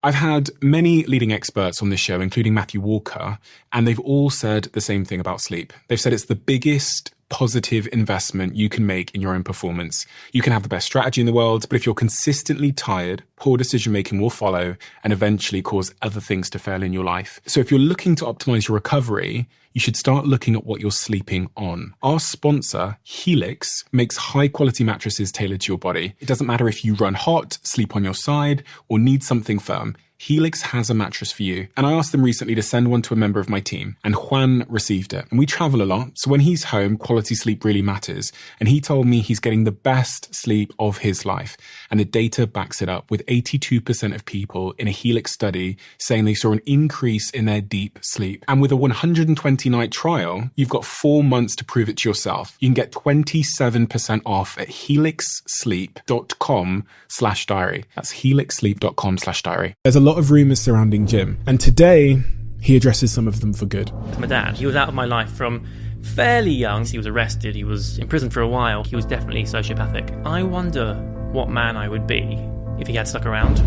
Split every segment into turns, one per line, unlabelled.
I've had many leading experts on this show, including Matthew Walker, and they've all said the same thing about sleep. They've said it's the biggest positive investment you can make in your own performance. You can have the best strategy in the world, but if you're consistently tired, poor decision-making will follow and eventually cause other things to fail in your life. So if you're looking to optimize your recovery, you should start looking at what you're sleeping on. Our sponsor, Helix, makes high-quality mattresses tailored to your body. It doesn't matter if you run hot, sleep on your side, or need something firm. Helix has a mattress for you. And I asked them recently to send one to a member of my team, and Juan received it. And we travel a lot, so when he's home, quality sleep really matters. And he told me he's getting the best sleep of his life. And the data backs it up, with 82% of people in a Helix study saying they saw an increase in their deep sleep. And with a 120-night trial, you've got 4 months to prove it to yourself. You can get 27% off at helixsleep.com/diary. That's helixsleep.com/diary. There's a lot of rumours surrounding Jim, and today he addresses some of them for good.
My dad, he was out of my life from fairly young. He was arrested, he was in prison for a while. He was definitely sociopathic. I wonder what man I would be if he had stuck around.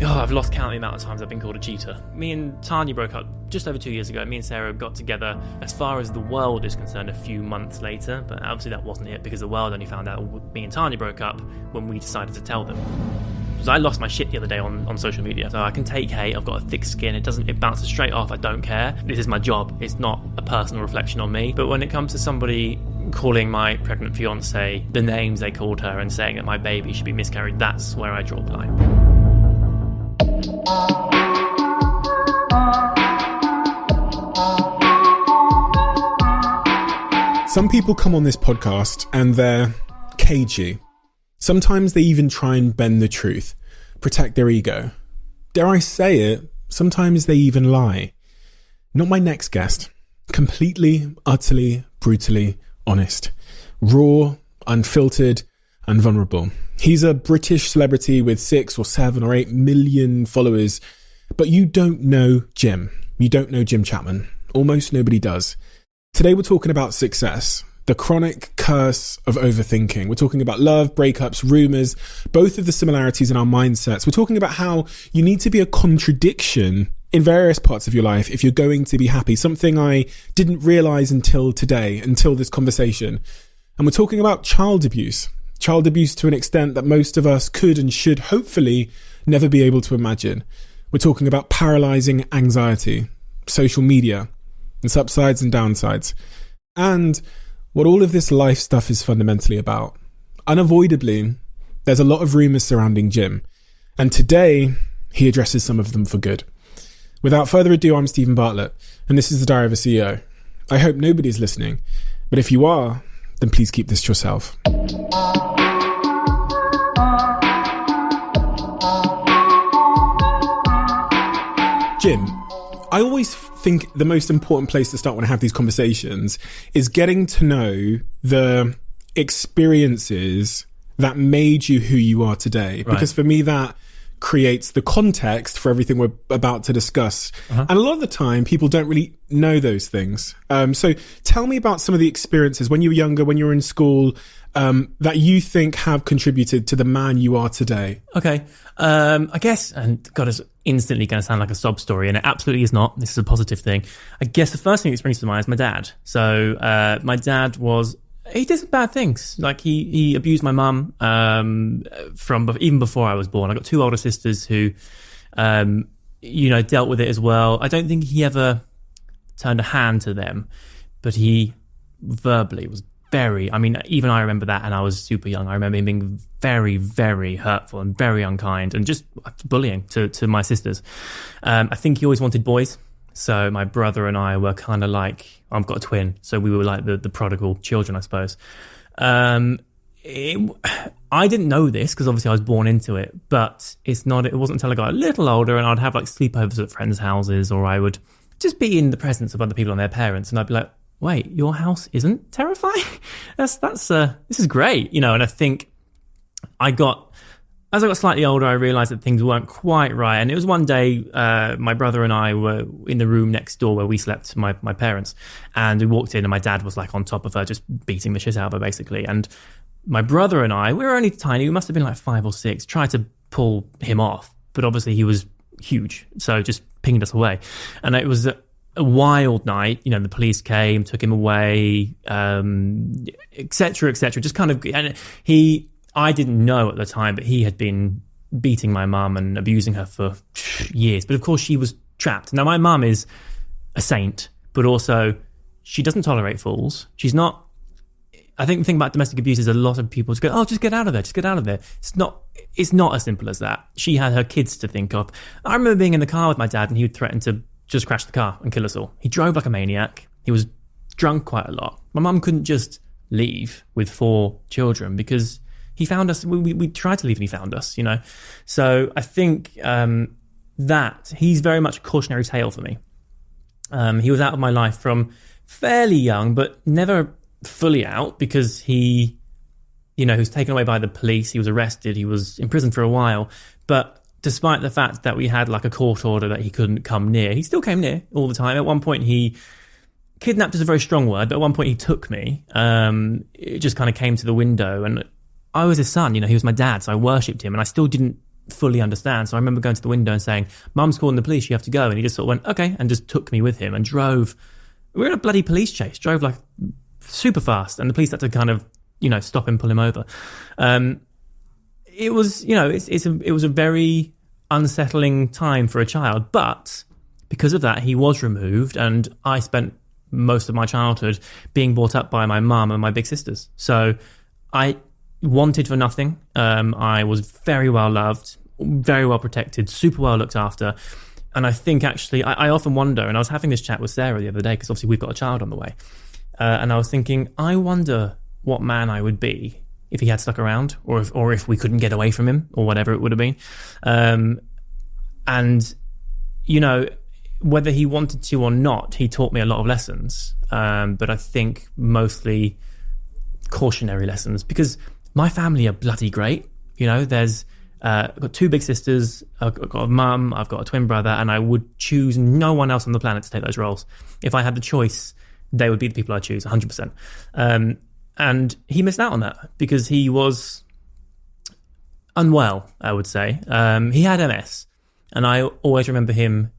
I've lost count of the amount of times I've been called a cheater. Me and Tanya broke up just over 2 years ago. Me and Sarah got together, as far as the world is concerned, a few months later, but obviously that wasn't it, because the world only found out me and Tanya broke up when we decided to tell them. So I lost my shit the other day on social media. So I can take hate, I've got a thick skin, it bounces straight off, I don't care. This is my job, it's not a personal reflection on me. But when it comes to somebody calling my pregnant fiancée the names they called her and saying that my baby should be miscarried, that's where I draw the line.
Some people come on this podcast and they're cagey. Sometimes they even try and bend the truth, protect their ego. Dare I say it, sometimes they even lie. Not my next guest. Completely, utterly, brutally honest. Raw, unfiltered, and vulnerable. He's a British celebrity with 6 or 7 or 8 million followers, but you don't know Jim. You don't know Jim Chapman. Almost nobody does. Today we're talking about success. The chronic curse of overthinking. We're talking about love, breakups, rumours, both of the similarities in our mindsets. We're talking about how you need to be a contradiction in various parts of your life if you're going to be happy. Something I didn't realise until today, until this conversation. And we're talking about child abuse. Child abuse to an extent that most of us could and should hopefully never be able to imagine. We're talking about paralysing anxiety, social media, its upsides and downsides. And what all of this life stuff is fundamentally about. Unavoidably, there's a lot of rumours surrounding Jim, and today he addresses some of them for good. Without further ado, I'm Stephen Bartlett, and this is the Diary of a CEO. I hope nobody's listening, but if you are, then please keep this to yourself. Jim, I always think the most important place to start when I have these conversations is getting to know the experiences that made you who you are today. Right. Because for me, that creates the context for everything we're about to discuss. Uh-huh. And a lot of the time, people don't really know those things. So tell me about some of the experiences when you were younger, when you were in school, that you think have contributed to the man you are today. Okay.
I guess, and God, it's instantly going to sound like a sob story, and it absolutely is not. This is a positive thing. I guess the first thing that springs to mind is my dad. So my dad he did some bad things. Like he abused my mum from even before I was born. I got 2 older sisters who, dealt with it as well. I don't think he ever turned a hand to them, but he verbally was even I remember that, and I was super young. I remember him being very, very hurtful and very unkind and just bullying to my sisters. I think he always wanted boys. So my brother and I were kind of like, I've got a twin, so we were like the prodigal children, I suppose. I didn't know this because obviously I was born into it, but it wasn't until I got a little older and I'd have like sleepovers at friends' houses, or I would just be in the presence of other people and their parents, and I'd be like, wait, your house isn't terrifying? This is great, and I think as I got slightly older, I realised that things weren't quite right. And it was one day, my brother and I were in the room next door where we slept, my parents, and we walked in and my dad was like on top of her, just beating the shit out of her basically. And my brother and I, we were only tiny, we must have been like 5 or 6, tried to pull him off, but obviously he was huge. So just pinged us away. And it was a wild night. You know, the police came, took him away, et cetera, et cetera. Just kind of, and I didn't know at the time, but he had been beating my mum and abusing her for years. But of course she was trapped. Now my mum is a saint, but also she doesn't tolerate fools. She's not, I think the thing about domestic abuse is a lot of people just go, oh, just get out of there, just get out of there. It's not as simple as that. She had her kids to think of. I remember being in the car with my dad and he would threaten to just crash the car and kill us all. He drove like a maniac. He was drunk quite a lot. My mum couldn't just leave with 4 children because he found us. We tried to leave and he found us, you know. So I think that he's very much a cautionary tale for me. He was out of my life from fairly young, but never fully out because he was taken away by the police. He was arrested. He was in prison for a while. But despite the fact that we had like a court order that he couldn't come near, he still came near all the time. At one point, he kidnapped is a very strong word, but at one point he took me. It just kind of came to the window and I was his son, you know, he was my dad, so I worshipped him and I still didn't fully understand. So I remember going to the window and saying, Mum's calling the police, you have to go. And he just sort of went, okay, and just took me with him and drove. We were in a bloody police chase, drove like super fast and the police had to kind of, you know, stop him, pull him over. It was, you know, it was a very unsettling time for a child, but because of that, he was removed and I spent most of my childhood being brought up by my mum and my big sisters. So I wanted for nothing. I was very well loved, very well protected, super well looked after. And I think actually, I often wonder, and I was having this chat with Sarah the other day, because obviously we've got a child on the way. And I was thinking, I wonder what man I would be if he had stuck around, or if we couldn't get away from him, or whatever it would have been. And, you know, whether he wanted to or not, he taught me a lot of lessons. But I think mostly cautionary lessons, because my family are bloody great. You know, I've got 2 big sisters, I've got a mum, I've got a twin brother, and I would choose no one else on the planet to take those roles. If I had the choice, they would be the people I'd choose, 100%. And he missed out on that because he was unwell, I would say. He had MS, and I always remember him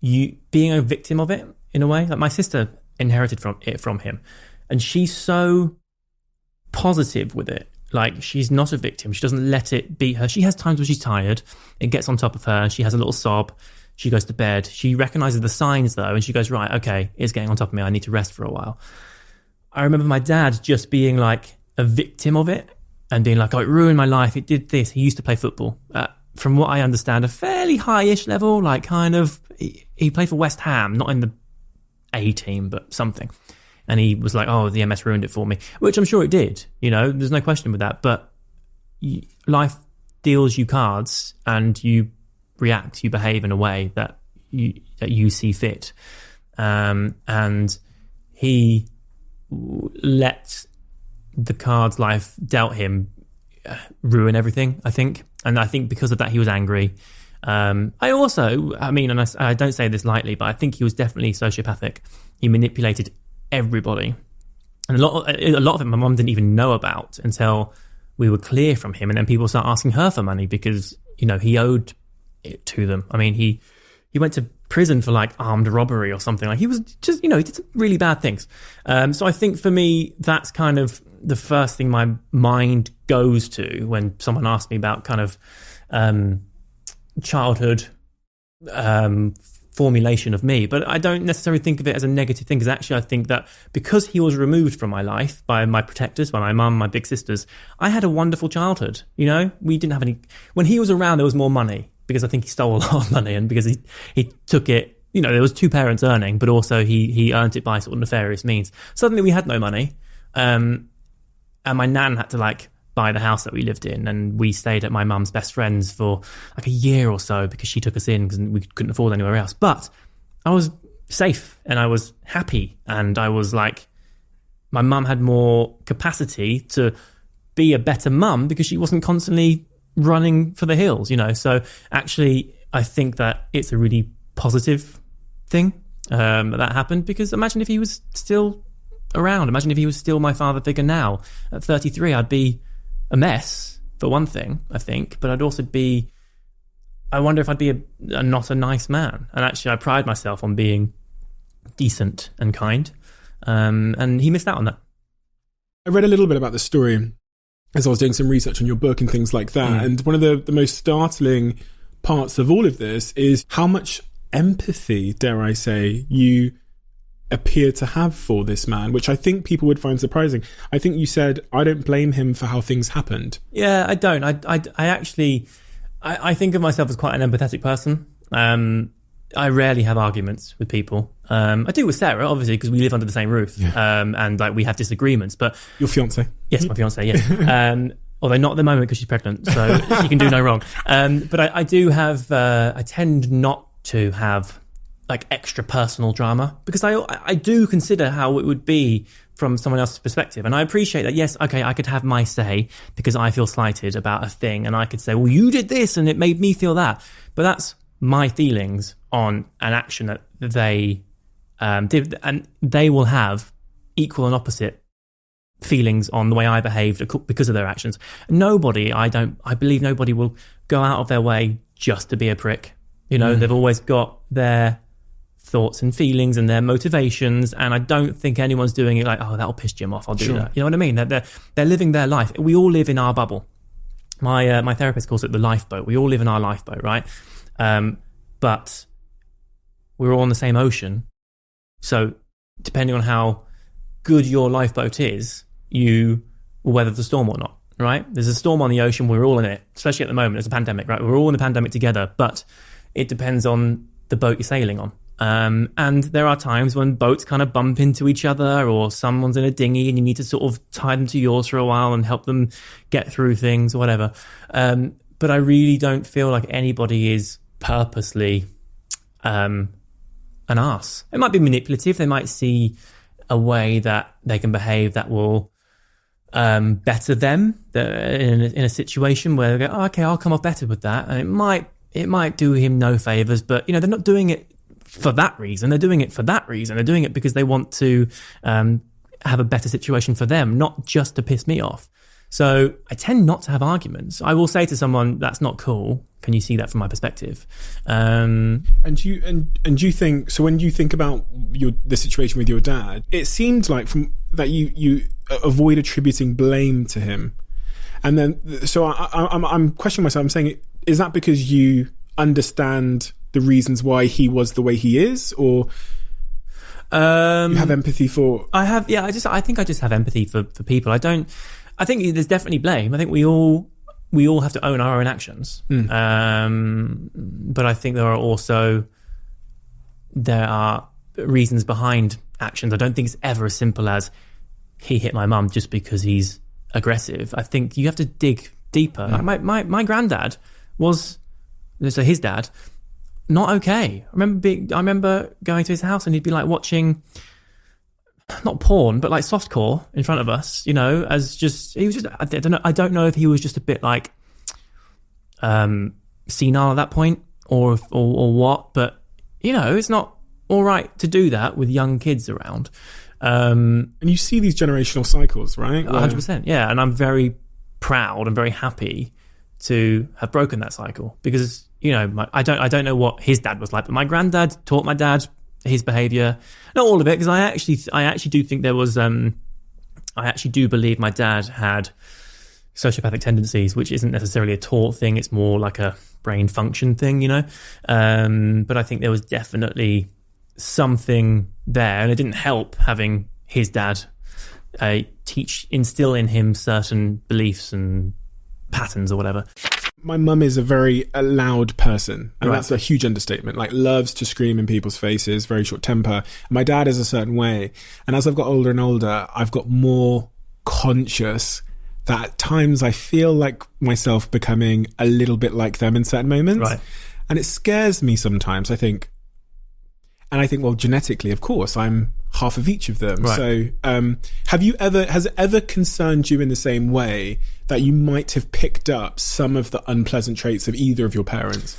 being a victim of it in a way. Like my sister inherited from him, and she's so positive with it. Like, she's not a victim. She doesn't let it beat her. She has times where she's tired. It gets on top of her. She has a little sob. She goes to bed. She recognizes the signs, though, and she goes, right, okay, it's getting on top of me. I need to rest for a while. I remember my dad just being like a victim of it and being like, oh, it ruined my life. It did this. He used to play football. From what I understand, a fairly high-ish level, like kind of, he played for West Ham, not in the A team, but something. And he was like, oh, the MS ruined it for me, which I'm sure it did. You know, there's no question with that. But life deals you cards and you react, you behave in a way that you see fit. And he let the cards life dealt him ruin everything, I think. And I think because of that, he was angry. And I don't say this lightly, but I think he was definitely sociopathic. He manipulated everybody. And a lot of it my mum didn't even know about until we were clear from him. And then people start asking her for money because, you know, he owed it to them. I mean, he went to prison for like armed robbery or something. Like, he was just, you know, he did some really bad things. So I think for me, that's kind of the first thing my mind goes to when someone asks me about kind of childhood formulation of me. But I don't necessarily think of it as a negative thing, because actually I think that because he was removed from my life by my protectors, by my mum, my big sisters, I had a wonderful childhood. You know, we didn't have any, when he was around there was more money, because I think he stole a lot of money, and because he took it, you know, there was 2 parents earning, but also he earned it by sort of nefarious means. Suddenly we had no money, and my nan had to like buy the house that we lived in, and we stayed at my mum's best friend's for like a year or so because she took us in because we couldn't afford anywhere else. But I was safe and I was happy, and I was like, my mum had more capacity to be a better mum because she wasn't constantly running for the hills, you know. So actually I think that it's a really positive thing that happened, because imagine if he was still around, imagine if he was still my father figure now. At 33 I'd be a mess, for one thing, I think, but I'd also be I wonder if I'd be not a nice man. And actually, I pride myself on being decent and kind. And he missed out on that.
I read a little bit about the story as I was doing some research on your book and things like that. And one of the most startling parts of all of this is how much empathy, dare I say, you appear to have for this man, which I think people would find surprising. I think you said, I don't blame him for how things happened.
Yeah, I don't. I actually think of myself as quite an empathetic person. I rarely have arguments with people. I do with Sarah, obviously, because we live under the same roof. Yeah. And like we have disagreements. But
your fiance?
Yes, my fiance. Yes. Although not at the moment because she's pregnant, so she can do no wrong. But I do have. I tend not to have like extra personal drama because I do consider how it would be from someone else's perspective. And I appreciate that, yes, okay, I could have my say because I feel slighted about a thing and I could say, well, you did this and it made me feel that. But that's my feelings on an action that they did, and they will have equal and opposite feelings on the way I behaved because of their actions. I believe nobody will go out of their way just to be a prick. You know, they've always got their thoughts and feelings and their motivations, and I don't think anyone's doing it like, oh, that'll piss Jim off, I'll do that. You know what I mean? They're living their life. We all live in our bubble. My therapist calls it the lifeboat. We all live in our lifeboat, right? But we're all on the same ocean. So depending on how good your lifeboat is, you will weather the storm or not, right? There's a storm on the ocean. We're all in it, especially at the moment. There's a pandemic, right? We're all in the pandemic together, but it depends on the boat you're sailing on. And there are times when boats kind of bump into each other, or someone's in a dinghy and you need to sort of tie them to yours for a while and help them get through things or whatever. But I really don't feel like anybody is purposely an arse. It might be manipulative. They might see a way that they can behave that will better them in a situation where they go, oh, okay, I'll come off better with that. And it might do him no favors, but you know, they're not doing it for that reason. They're doing it for that reason. They're doing it because they want to have a better situation for them, not just to piss me off. So I tend not to have arguments. I will say to someone, that's not cool. Can you see that from my perspective? And
you think, so when you think about the situation with your dad, it seemed like that you avoid attributing blame to him. And then, so I'm questioning myself. I'm saying, is that because you understand the reasons why he was the way he is, or you have empathy for?
I think I just have empathy for people. I think there's definitely blame. I think we all have to own our own actions. But I think there are reasons behind actions. I don't think it's ever as simple as he hit my mum just because he's aggressive. I think you have to dig deeper. Like my granddad was, so his dad, not okay. I remember going to his house and he'd be like watching, not porn, but like softcore in front of us, you know, I don't know if he was just a bit like senile at that point or what, but you know, it's not all right to do that with young kids around.
And you see these generational cycles, right?
100%, yeah. And I'm very proud and very happy to have broken that cycle because, you know, I don't know what his dad was like, but my granddad taught my dad his behaviour, not all of it, because I actually do think there was, I actually do believe my dad had sociopathic tendencies, which isn't necessarily a taught thing. It's more like a brain function thing, you know? But I think there was definitely something there, and it didn't help having his dad instill in him certain beliefs and patterns or whatever.
My mum is a very loud person, and that's a huge understatement. Like, loves to scream in people's faces, very short temper. My dad is a certain way, and as I've got older and older, I've got more conscious that at times I feel like myself becoming a little bit like them in certain moments, and it scares me sometimes. I think, well, genetically, of course, I'm half of each of them. Right. So, has it ever concerned you in the same way that you might have picked up some of the unpleasant traits of either of your parents?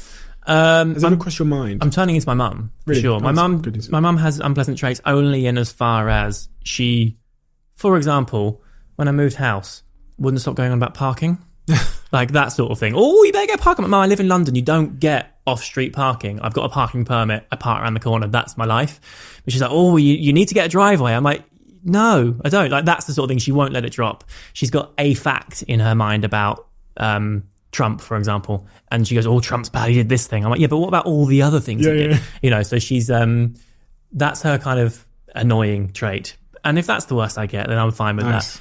Has that ever crossed your mind? I'm
turning into my mum, for sure. My mum has unpleasant traits only in as far as she, for example, when I moved house, wouldn't stop going on about parking. Like that sort of thing. Oh, you better get parking. Mum, I live in London. You don't get off-street parking. I've got a parking permit. I park around the corner. That's my life. But she's like, oh, you need to get a driveway. I'm like, no, I don't. Like that's the sort of thing. She won't let it drop. She's got a fact in her mind about Trump, for example, and she goes, oh, Trump's bad. He did this thing. I'm like, yeah, but what about all the other things he did? You know, so she's that's her kind of annoying trait. And if that's the worst I get, then I'm fine with that.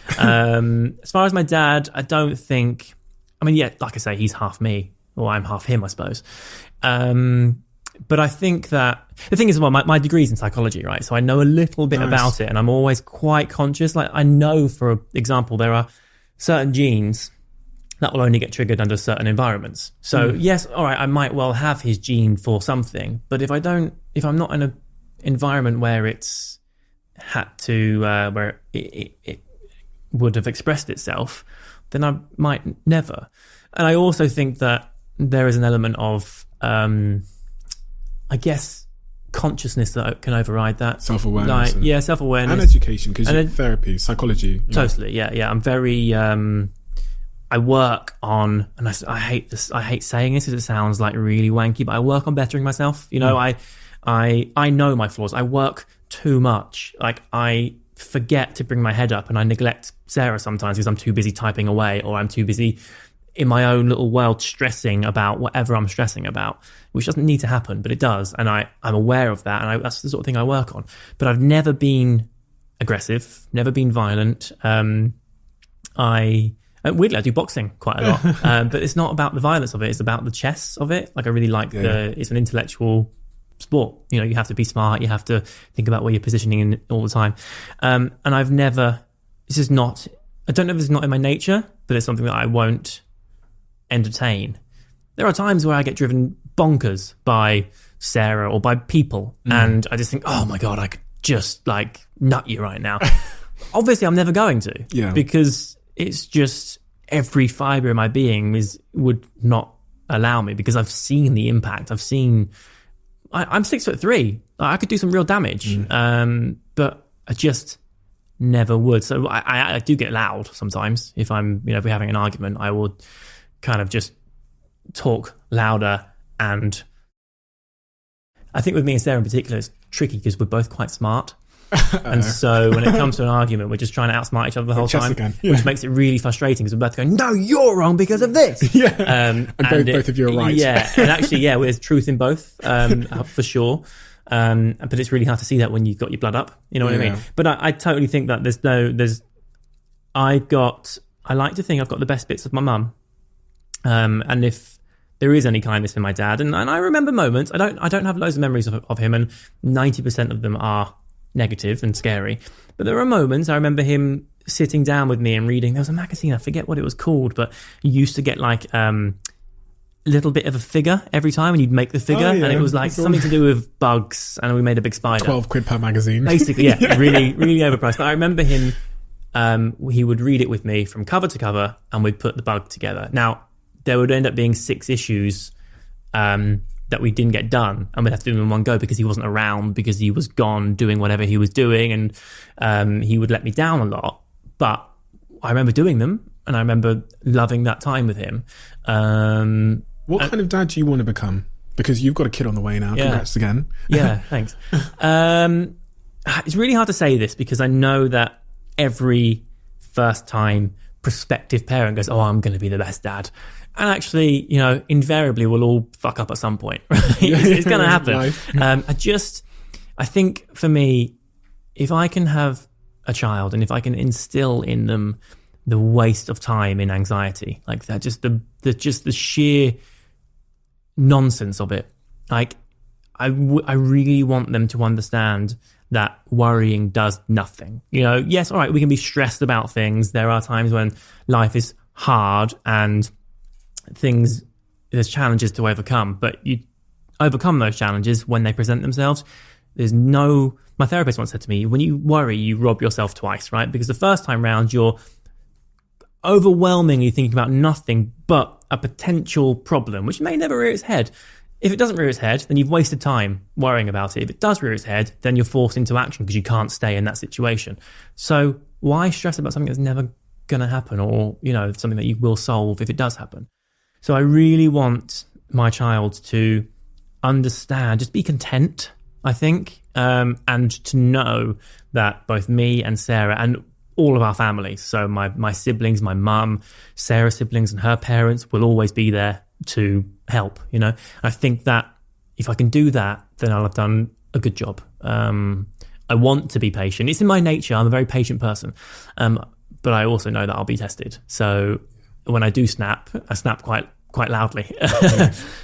As far as my dad, I don't think. I mean, yeah, like I say, he's half me, or I'm half him, I suppose. But I think that the thing is, well, my degree's in psychology, right? So I know a little bit about it, and I'm always quite conscious. Like I know, for example, there are certain genes that will only get triggered under certain environments. So yes, all right, I might well have his gene for something, but if I'm not in an environment where it's had to, where it would have expressed itself, then I might never. And I also think that there is an element of, I guess, consciousness that can override that.
Self-awareness.
Like, self-awareness.
And education, because therapy, psychology.
Totally, yeah. I'm very... I work on, and I hate this. I hate saying this because it sounds like really wanky, but I work on bettering myself. You know, I know my flaws. I work too much. Like I forget to bring my head up, and I neglect Sarah sometimes because I'm too busy typing away, or I'm too busy in my own little world stressing about whatever I'm stressing about, which doesn't need to happen, but it does. And I'm aware of that, and that's the sort of thing I work on. But I've never been aggressive, never been violent. Weirdly, I do boxing quite a lot, but it's not about the violence of it. It's about the chess of it. Like I really like it's an intellectual sport. You know, you have to be smart. You have to think about where you're positioning in all the time. And I've never, this is not, I don't know if it's not in my nature, but it's something that I won't entertain. There are times where I get driven bonkers by Sarah or by people. And I just think, oh my God, I could just like nut you right now. Obviously, I'm never going to because it's just every fibre in my being would not allow me, because I've seen the impact. I'm 6'3". I could do some real damage, but I just never would. So I do get loud sometimes. If if we're having an argument, I will kind of just talk louder. And I think with me and Sarah in particular, it's tricky because we're both quite smart. And so when it comes to an argument, we're just trying to outsmart each other the whole time, which makes it really frustrating because we're both going, no, you're wrong because of this.
And both of you are right.
And actually, there's truth in both, for sure. But it's really hard to see that when you've got your blood up. You know what I mean? But I totally think that I like to think I've got the best bits of my mum. And if there is any kindness in my dad, and I remember moments, I don't have loads of memories of him, and 90% of them are negative and scary, but there are moments I remember him sitting down with me and reading. There was a magazine, I forget what it was called, but you used to get like a little bit of a figure every time, and you'd make the figure, and it was like something to do with bugs, and we made a big spider.
12 quid per magazine,
basically. Really overpriced. But I remember him, he would read it with me from cover to cover, and we'd put the bug together. Now there would end up being 6 issues that we didn't get done, and we'd have to do them in one go because he wasn't around, because he was gone doing whatever he was doing, and he would let me down a lot. But I remember doing them, and I remember loving that time with him.
What kind of dad do you want to become? Because you've got a kid on the way now. Congrats again.
Thanks. It's really hard to say this because I know that every first time prospective parent goes, oh, I'm going to be the best dad. And actually, invariably we'll all fuck up at some point. Right? It's going to happen. I think for me, if I can have a child and if I can instill in them the waste of time in anxiety, like that, just the sheer nonsense of it. Like I really want them to understand that worrying does nothing. Yes, all right, we can be stressed about things. There are times when life is hard and there's challenges to overcome, but you overcome those challenges when they present themselves. My therapist once said to me, when you worry, you rob yourself twice, right? Because the first time round, you're overwhelmingly thinking about nothing but a potential problem, which may never rear its head. If it doesn't rear its head, then you've wasted time worrying about it. If it does rear its head, then you're forced into action because you can't stay in that situation. So why stress about something that's never going to happen, or, something that you will solve if it does happen. So I really want my child to understand, just be content, I think, and to know that both me and Sarah and all of our families, so my siblings, my mum, Sarah's siblings and her parents will always be there to help, I think that if I can do that, then I'll have done a good job. I want to be patient. It's in my nature. I'm a very patient person. But I also know that I'll be tested. So when I do snap, I snap quite loudly.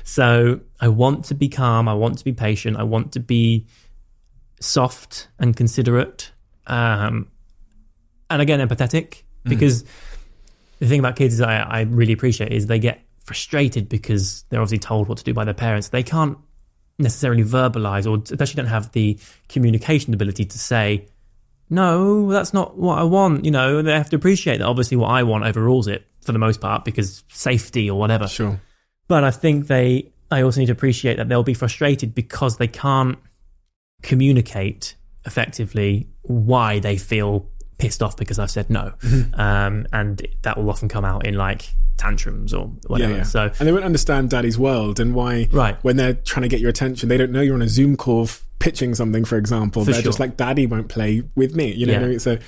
So I want to be calm. I want to be patient. I want to be soft and considerate. And again, empathetic, because the thing about kids that I really appreciate is they get frustrated because they're obviously told what to do by their parents. They can't necessarily verbalize, or especially don't have the communication ability to say, no, that's not what I want. They have to appreciate that obviously what I want overrules it for the most part because safety or whatever.
Sure.
But I think I also need to appreciate that they'll be frustrated because they can't communicate effectively why they feel pissed off because I've said no. And that will often come out in like tantrums or whatever.
Yeah.
So,
and they won't understand daddy's world and why when they're trying to get your attention, they don't know you're on a Zoom call pitching something, for example. They're just like, daddy won't play with me. You know what I mean? So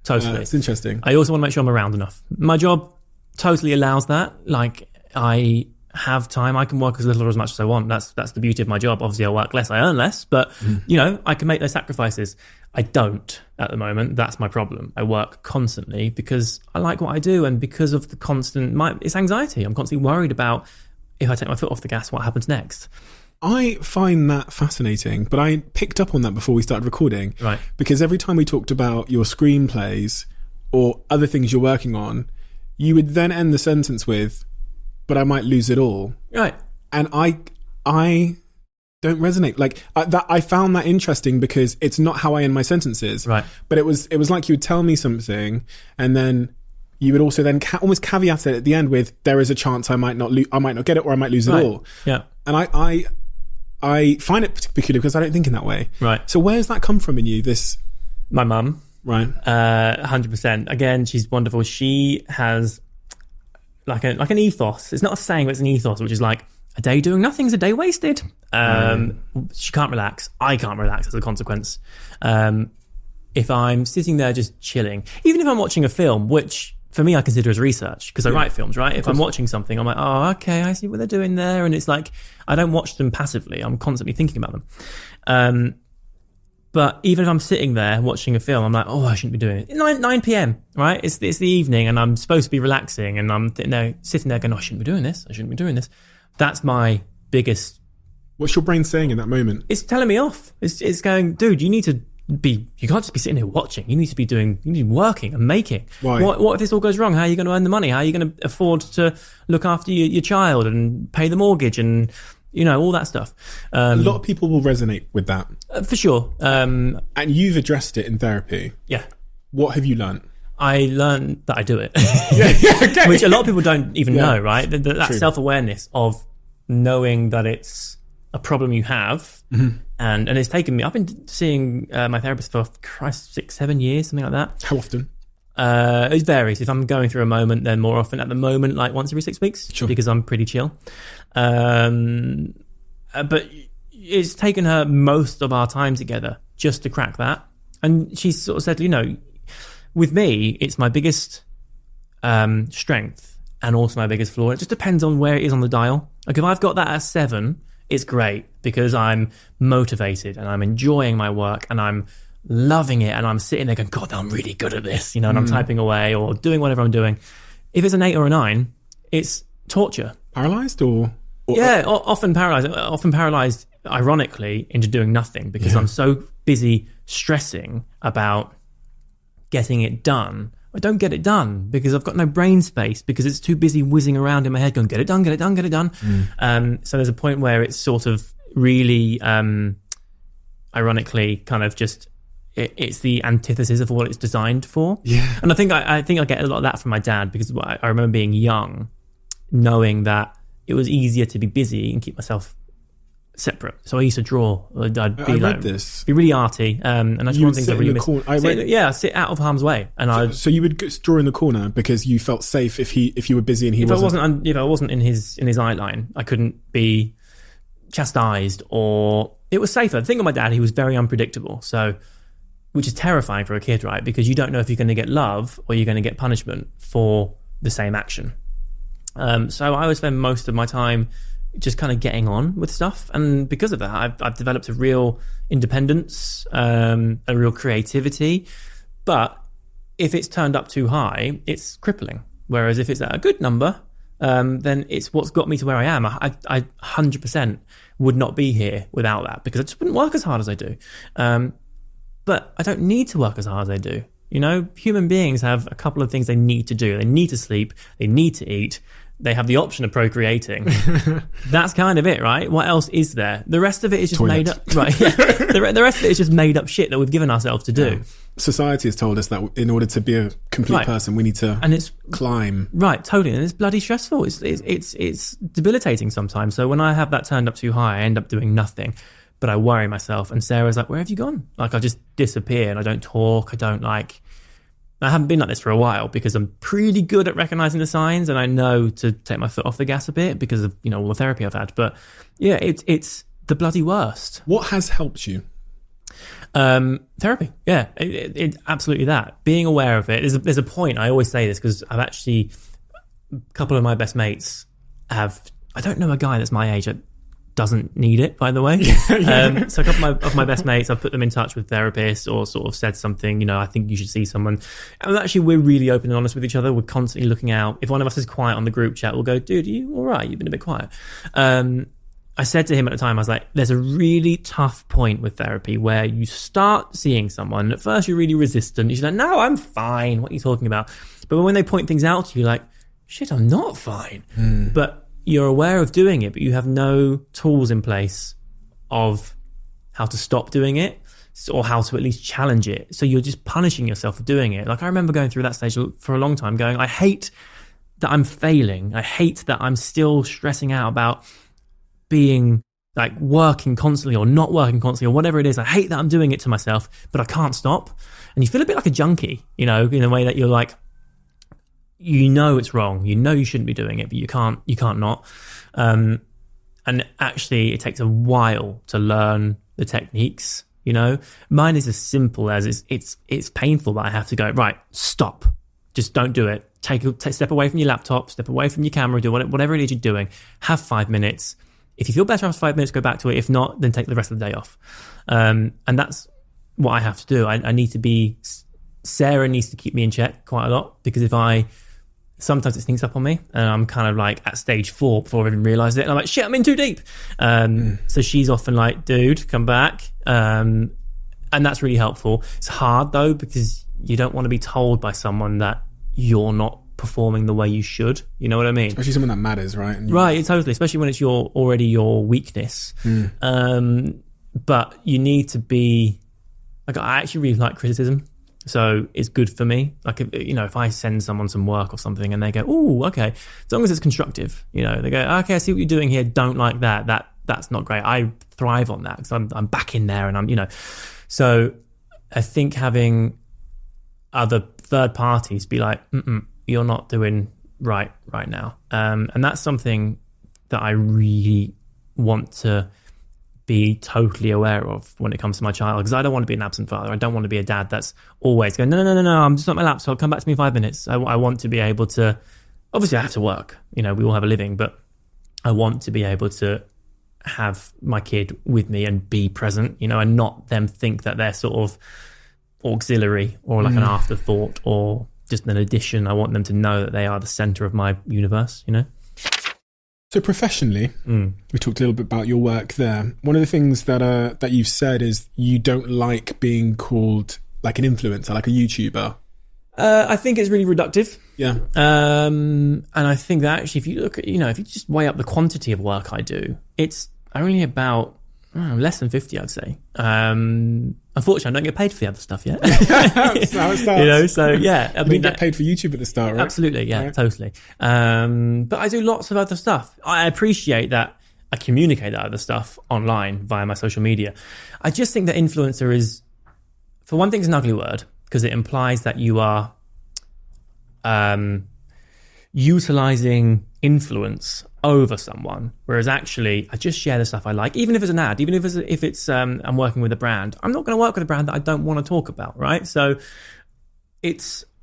totally.
It's interesting.
I also want to make sure I'm around enough. My job totally allows that. Like, I have time. I can work as little or as much as I want. That's the beauty of my job. Obviously, I work less, I earn less, but I can make those sacrifices. I don't at the moment. That's my problem. I work constantly because I like what I do, and because of the constant, it's anxiety. I'm constantly worried about if I take my foot off the gas, what happens next.
I find that fascinating, but I picked up on that before we started recording.
Right.
Because every time we talked about your screenplays or other things you're working on, you would then end the sentence with, but I might lose it all.
Right.
And I don't resonate. Like that, I found that interesting because it's not how I end my sentences.
Right.
But it was like you would tell me something, and then you would also then almost caveat it at the end with, there is a chance I might not get it, or I might lose it all.
Yeah.
And I find it peculiar because I don't think in that way.
Right.
So where's that come from in you?
My mum.
Right.
100%. Again, she's wonderful. She has like an ethos. It's not a saying, but it's an ethos, which is like, a day doing nothing is a day wasted. She can't relax. I can't relax as a consequence. If I'm sitting there just chilling, even if I'm watching a film, which for me I consider as research because I write films, right? If I'm watching something, I'm like, oh, okay, I see what they're doing there. And it's like, I don't watch them passively. I'm constantly thinking about them. But even if I'm sitting there watching a film, I'm like, oh, I shouldn't be doing it. 9 p.m, right? It's the evening and I'm supposed to be relaxing, and I'm sitting there going, oh, I shouldn't be doing this. I shouldn't be doing this. That's my biggest...
What's your brain saying in that moment?
It's telling me off. It's going, dude, you can't just be sitting here watching. You need to be working and making.
Why?
What if this all goes wrong? How are you going to earn the money? How are you going to afford to look after your child and pay the mortgage and, all that stuff?
A lot of people will resonate with that.
For sure.
And you've addressed it in therapy.
Yeah.
What have you learned?
I learned that I do it.
Okay.
Which a lot of people don't even know, right? That
True.
Self-awareness of knowing that it's a problem you have. And it's taken me, I've been seeing my therapist for 6-7 years, something like that.
How often?
It varies. If I'm going through a moment, then more often. At the moment, like once every 6 weeks, because I'm pretty chill. But it's taken her most of our time together just to crack that. And she sort of said, with me, it's my biggest strength and also my biggest flaw. It just depends on where it is on the dial. Like if I've got that at 7, it's great because I'm motivated and I'm enjoying my work and I'm loving it and I'm sitting there going, God, I'm really good at this, and I'm typing away or doing whatever I'm doing. If it's an 8 or a 9, it's torture.
Paralyzed or
yeah, often paralyzed, ironically, into doing nothing because I'm so busy stressing about getting it done. I don't get it done because I've got no brain space because it's too busy whizzing around in my head going, get it done, get it done, get it done. So there's a point where it's sort of really, ironically, kind of just, it's the antithesis of what it's designed for.
Yeah.
And I think I get a lot of that from my dad because I remember being young, knowing that it was easier to be busy and keep myself separate. So I used to draw. I'd be
read this.
Be really arty, and that's one of the things I really miss. Sit out of harm's way, and
so you would draw in the corner because you felt safe if you were busy and he wasn't.
If I wasn't in his eye line, I couldn't be chastised, or it was safer. The thing with my dad, he was very unpredictable, so which is terrifying for a kid, right? Because you don't know if you're going to get love or you're going to get punishment for the same action. So I would spend most of my time just kind of getting on with stuff, and because of that I've developed a real independence, a real creativity. But if it's turned up too high, it's crippling, whereas if it's at a good number, then it's what's got me to where I am. I 100% would not be here without that, because I just wouldn't work as hard as I do, but I don't need to work as hard as I do. You know, human beings have a couple of things they need to do. They need to sleep, they need to eat, they have the option of procreating. That's kind of it, right? What else is there? The rest of it is just made up, right? Yeah. The rest of it is just made up shit that we've given ourselves to do.
Yeah. Society has told us that in order to be a complete person, we need to climb.
Right, totally. And it's bloody stressful. It's debilitating sometimes. So when I have that turned up too high, I end up doing nothing. But I worry myself. And Sarah's like, where have you gone? Like, I just disappear and I don't talk. I haven't been like this for a while because I'm pretty good at recognizing the signs, and I know to take my foot off the gas a bit because of, all the therapy I've had. But yeah, it's the bloody worst.
What has helped you?
Therapy. Yeah, it absolutely that. Being aware of it. There's a point, I always say this because I've actually, a couple of my best mates I don't know a guy that's my age that doesn't need it, by the way. So a couple of my best mates, I've put them in touch with therapists or sort of said something, I think you should see someone. And actually, we're really open and honest with each other. We're constantly looking out. If one of us is quiet on the group chat, we'll go, dude, are you all right? You've been a bit quiet. I said to him at the time, I was like, there's a really tough point with therapy where you start seeing someone. At first, you're really resistant. You're like, no, I'm fine. What are you talking about? But when they point things out to you, like, shit, I'm not fine. But you're aware of doing it, but you have no tools in place of how to stop doing it or how to at least challenge it. So you're just punishing yourself for doing it. Like, I remember going through that stage for a long time going, I hate that I'm failing. I hate that I'm still stressing out about being like working constantly or not working constantly or whatever it is. I hate that I'm doing it to myself, but I can't stop. And you feel a bit like a junkie, in a way that you're like, it's wrong. You shouldn't be doing it, but you can't not. And actually, it takes a while to learn the techniques. Mine is as simple as it's painful, but I have to go, right, stop. Just don't do it. Take step away from your laptop, step away from your camera, do whatever it is you're doing. Have 5 minutes. If you feel better after 5 minutes, go back to it. If not, then take the rest of the day off. And that's what I have to do. I need to be. Sarah needs to keep me in check quite a lot, because sometimes it sneaks up on me and I'm kind of like at stage 4 before I even realise it. And I'm like, shit, I'm in too deep. So she's often like, dude, come back. And that's really helpful. It's hard though, because you don't want to be told by someone that you're not performing the way you should. You know what I mean?
Especially someone that matters, right?
Right, totally. Especially when it's already your weakness. But you need to be, like, I actually really like criticism. So it's good for me. Like, if I send someone some work or something and they go, oh, okay, as long as it's constructive, they go, okay, I see what you're doing here. Don't like that. That's not great. I thrive on that because I'm back in there and I'm. So I think having other third parties be like, you're not doing right now. And that's something that I really want to be totally aware of when it comes to my child, because I don't want to be an absent father. I don't want to be a dad that's always going, no, I'm just on my laptop, come back to me in 5 minutes. I want to be able to, obviously I have to work, we all have a living, but I want to be able to have my kid with me and be present, and not them think that they're sort of auxiliary or like an afterthought or just an addition. I want them to know that they are the center of my universe,
So professionally, we talked a little bit about your work there. One of the things that you've said is you don't like being called like an influencer, like a YouTuber.
I think it's really reductive.
Yeah.
And I think that actually, if you look at, if you just weigh up the quantity of work I do, it's only about less than 50, I'd say. Unfortunately, I don't get paid for the other stuff yet.
That's how it starts.
So yeah.
You didn't get paid for YouTube at the start, right?
Absolutely, yeah, right. Totally. But I do lots of other stuff. I appreciate that I communicate that other stuff online via my social media. I just think that influencer is, for one thing, it's an ugly word because it implies that you are utilizing influence over someone, whereas actually I just share the stuff I like, even if it's an ad, even if it's I'm working with a brand. I'm not going to work with a brand that I don't want to talk about, right? So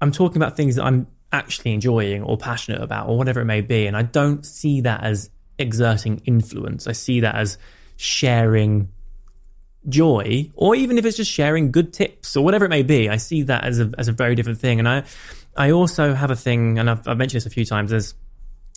I'm talking about things that I'm actually enjoying or passionate about or whatever it may be, and I don't see that as exerting influence. I see that as sharing joy, or even if it's just sharing good tips or whatever it may be. I see that as a very different thing. And I also have a thing, and I've mentioned this a few times,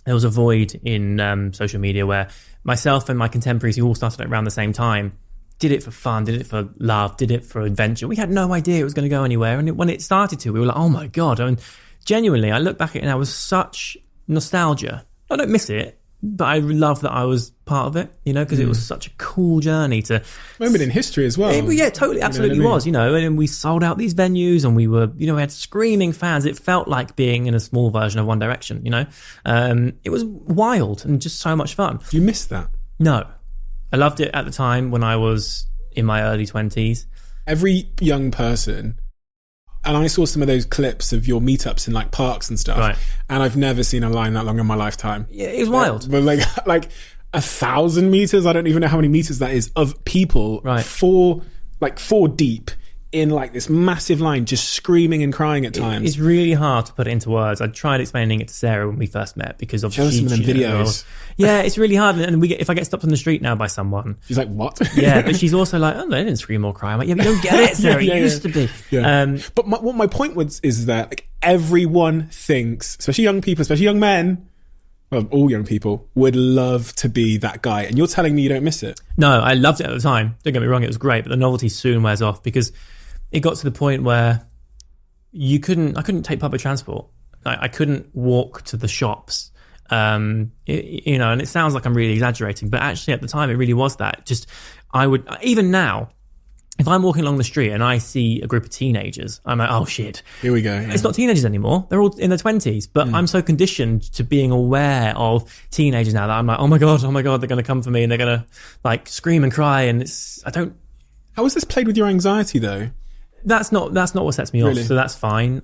there was a void in social media where myself and my contemporaries, who all started around the same time, did it for fun, did it for love, did it for adventure. We had no idea it was going to go anywhere. And when it started to, we were like, oh my God. I mean, genuinely, I look back at it and I was such nostalgia. I don't miss it, but I love that I was part of it, because it was such a cool journey to...
Moment in history as well.
Yeah, totally, absolutely was, and we sold out these venues and we were, we had screaming fans. It felt like being in a small version of One Direction, It was wild and just so much fun.
Do you miss that?
No. I loved it at the time when I was in my early 20s.
Every young person... And I saw some of those clips of your meetups in like parks and stuff.
Right.
And I've never seen a line that long in my lifetime.
Yeah, it was wild.
But like 1,000 meters, I don't even know how many meters that is, of people,
right.
four deep in like this massive line, just screaming and crying at times.
It's really hard to put it into words. I tried explaining it to Sarah when we first met because obviously
some of them videos.
Yeah, it's really hard. And if I get stopped on the street now by someone,
she's like, "What?"
Yeah, but she's also like, "Oh, they didn't scream or cry." I'm like, "Yeah, but you don't get it, Sarah.
Yeah,
it used to be."
Yeah. But what my point is that like everyone thinks, especially young people, especially young men. Well, all young people would love to be that guy, and you're telling me you don't miss it?
No, I loved it at the time. Don't get me wrong; it was great, but the novelty soon wears off because it got to the point where I couldn't take public transport. I couldn't walk to the shops. And it sounds like I'm really exaggerating, but actually at the time it really was that. Just, I would, even now, if I'm walking along the street and I see a group of teenagers, I'm like, oh shit.
Here we go. Yeah.
It's not teenagers anymore. They're all in their 20s, but I'm so conditioned to being aware of teenagers now that I'm like, oh my God, they're going to come for me and they're going to like scream and cry. And
How has this played with your anxiety though?
That's not what sets me off, so that's fine.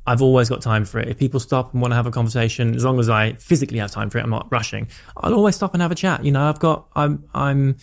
I've always got time for it. If people stop and want to have a conversation, as long as I physically have time for it, I'm not rushing. I'll always stop and have a chat. I'm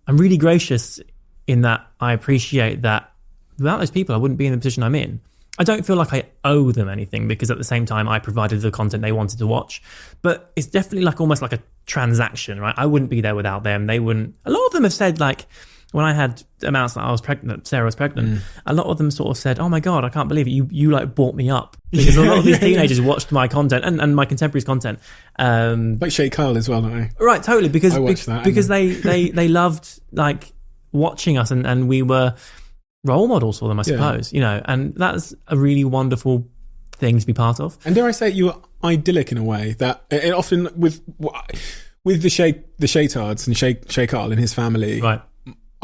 really gracious in that I appreciate that without those people, I wouldn't be in the position I'm in. I don't feel like I owe them anything because at the same time, I provided the content they wanted to watch. But it's definitely almost like a transaction, right? I wouldn't be there without them. They wouldn't. A lot of them have said like, when I had announced that I was pregnant, Sarah was pregnant, a lot of them sort of said, oh my God, I can't believe it. You like brought me up. Because a lot of these teenagers watched my content and my contemporaries' content.
Like Shay Kyle as well, don't I?
Right, totally. Because
I watched that,
because they loved like watching us and we were role models for them, I suppose. And that's a really wonderful thing to be part of. And
dare I say, you were idyllic in a way that it often with the Shaytards and Shay Kyle and his family.
Right.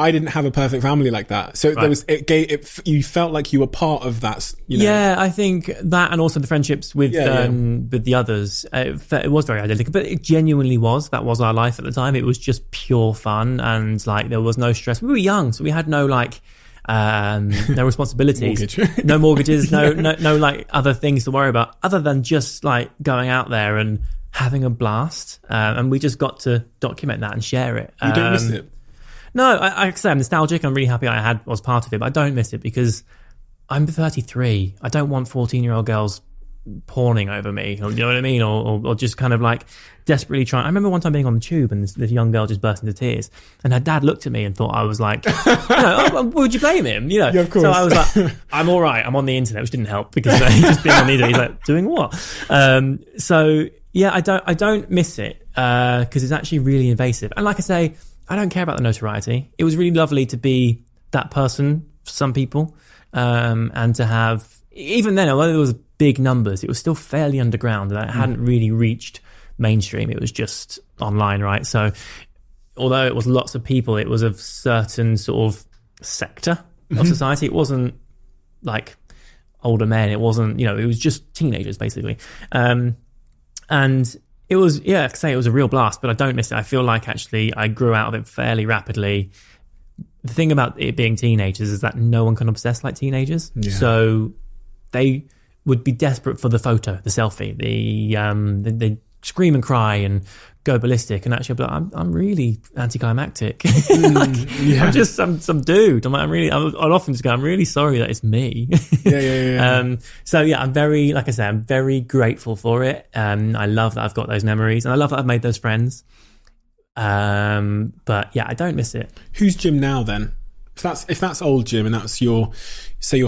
I didn't have a perfect family like that. So there was, you felt like you were part of that,
Yeah, I think that, and also the friendships with the others, it was very idyllic, but it genuinely was. That was our life at the time. It was just pure fun and like there was no stress. We were young, so we had no like, no responsibilities, no mortgages, no like other things to worry about other than just like going out there and having a blast. And we just got to document that and share it.
You don't miss it?
No, I say I'm nostalgic. I'm really happy I was part of it, but I don't miss it because I'm 33. I don't want 14-year-old girls pawning over me, or, you know what I mean? Or just kind of like desperately trying. I remember one time being on the tube and this young girl just burst into tears and her dad looked at me and thought I was like, would you blame him?
Yeah, of course.
So I was like, I'm all right. I'm on the internet, which didn't help because he's just being on the internet. He's like, doing what? So yeah, I don't miss it because it's actually really invasive. And like I say, I don't care about the notoriety. It was really lovely to be that person for some people, and to have, even then, although there was big numbers, it was still fairly underground and it hadn't really reached mainstream. It was just online, right? So although it was lots of people, it was a certain sort of sector of society. It wasn't like older men. It wasn't, it was just teenagers basically. And It was, yeah, I could say it was a real blast, but I don't miss it. I feel like actually I grew out of it fairly rapidly. The thing about it being teenagers is that no one can obsess like teenagers. Yeah. So they would be desperate for the photo, the selfie, they scream and cry and go ballistic. And actually, but I'm really anticlimactic. I'm just some dude. I'll often just go, I'm really sorry that it's me. So yeah, I'm very, like I say, I'm very grateful for it. I love that I've got those memories, and I love that I've made those friends. But yeah, I don't miss it.
Who's Jim now then? If that's old Jim and that's your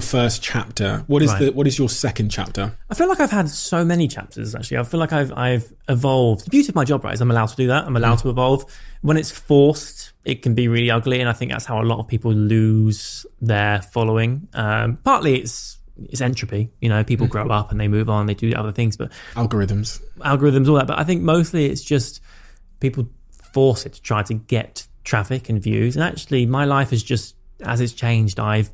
first chapter, what is your second chapter?
I feel like I've had so many chapters actually. I feel like I've evolved. The beauty of my job, right, is I'm allowed to do that. I'm allowed to evolve. When it's forced, it can be really ugly, and I think that's how a lot of people lose their following. Partly it's entropy, people grow up and they move on, they do other things, but
algorithms,
all that. But I think mostly it's just people force it to try to get traffic and views. And actually my life is just, as it's changed, I've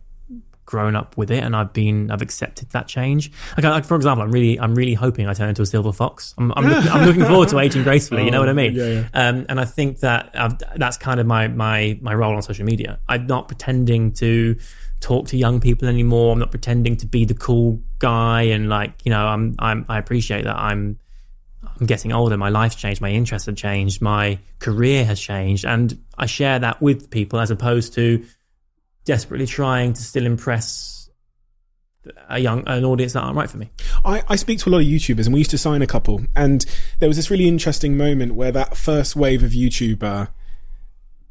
grown up with it, and I've accepted that change. Like for example, I'm really hoping I turn into a silver fox. I'm looking forward to aging gracefully. You know what I mean?
Yeah.
And I think that that's kind of my role on social media. I'm not pretending to talk to young people anymore. I'm not pretending to be the cool guy. And I appreciate that I'm getting older. My life's changed. My interests have changed. My career has changed, and I share that with people as opposed to desperately trying to still impress an audience that aren't right for me.
I speak to a lot of YouTubers, and we used to sign a couple, and there was this really interesting moment where that first wave of YouTuber,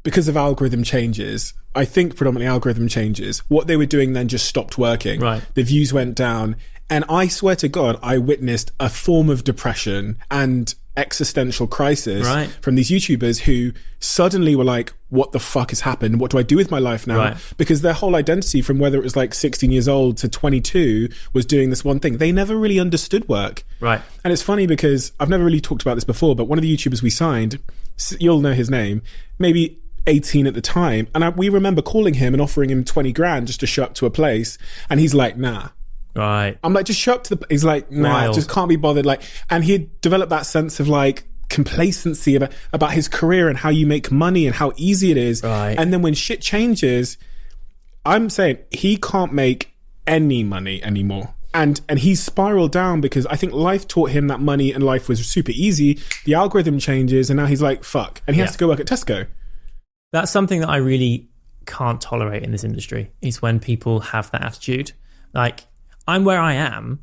because of algorithm changes, I think predominantly algorithm changes, what they were doing then just stopped working.
Right.
The views went down, and I swear to God, I witnessed a form of depression and existential crisis from these YouTubers who suddenly were like, what the fuck has happened? What do I do with my life now?
Right.
Because their whole identity from whether it was like 16 years old to 22 was doing this one thing. They never really understood work.
Right.
And it's funny because I've never really talked about this before, but one of the YouTubers we signed, you'll know his name, maybe 18 at the time. And we remember calling him and offering him 20 grand just to show up to a place. And he's like, nah.
Right.
I'm like, just show up to he's like, nah,
Wild.
Just can't be bothered. Like, and he'd developed that sense of like complacency about his career and how you make money and how easy it is.
Right.
And then when shit changes, I'm saying he can't make any money anymore. And he's spiraled down because I think life taught him that money and life was super easy. The algorithm changes and now he's like, fuck. And he has to go work at Tesco.
That's something that I really can't tolerate in this industry, is when people have that attitude. Like, I'm where I am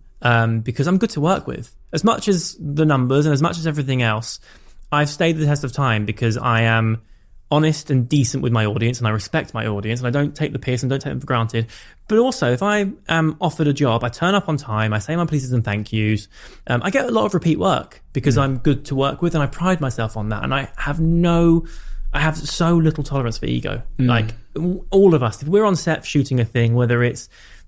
because I'm good to work with. As much as the numbers and as much as everything else, I've stayed the test of time because I am honest and decent with my audience, and I respect my audience, and I don't take the piss and don't take them for granted. But also, if I am offered a job, I turn up on time, I say my pleases and thank yous. I get a lot of repeat work because I'm good to work with, and I pride myself on that. And I have so little tolerance for ego. Like, all of us, if we're on set shooting a thing, whether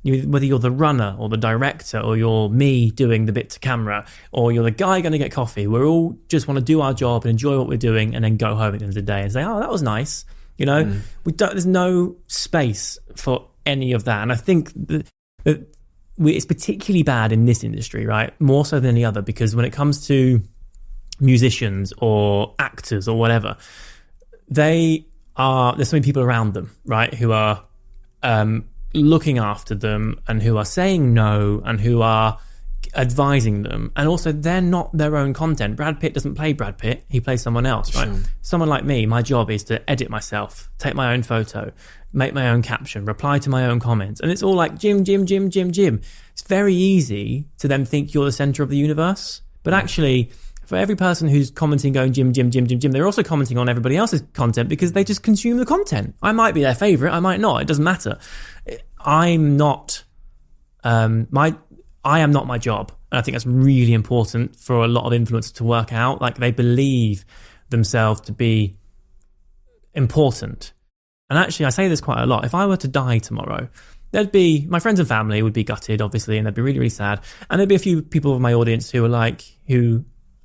you're the runner or the director, or you're me doing the bit to camera, or you're the guy going to get coffee, we all just want to do our job and enjoy what we're doing and then go home at the end of the day and say, oh, that was nice. There's no space for any of that. And I think that it's particularly bad in this industry, right? More so than any other, because when it comes to musicians or actors or whatever, there's so many people around them, right, who are looking after them and who are saying no and who are advising them. And also, they're not their own content. Brad Pitt doesn't play Brad Pitt, he plays someone else, right? Sure. Someone like me, my job is to edit myself, take my own photo, make my own caption, reply to my own comments, and it's all like Jim. It's very easy to then think you're the center of the universe, but actually, for every person who's commenting going Jim, they're also commenting on everybody else's content because they just consume the content. I might be their favorite, I might not, it doesn't matter. I am not my job. And I think that's really important for a lot of influencers to work out. Like, they believe themselves to be important. And actually, I say this quite a lot. If I were to die tomorrow, my friends and family would be gutted, obviously, and they'd be really, really sad. And there'd be a few people of my audience who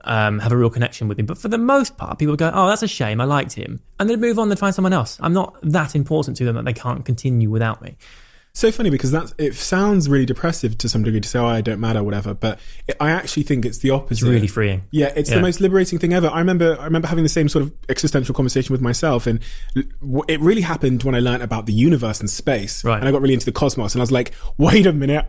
have a real connection with him. But for the most part, people go, oh, that's a shame, I liked him. And they'd move on, they'd find someone else. I'm not that important to them that they can't continue without me.
So funny because it sounds really depressive to some degree to say, oh, I don't matter, whatever. But I actually think it's the opposite.
It's really freeing.
Yeah, it's the most liberating thing ever. I remember having the same sort of existential conversation with myself, and it really happened when I learned about the universe and space,
right.
and I got really into the cosmos, and I was like, wait a minute.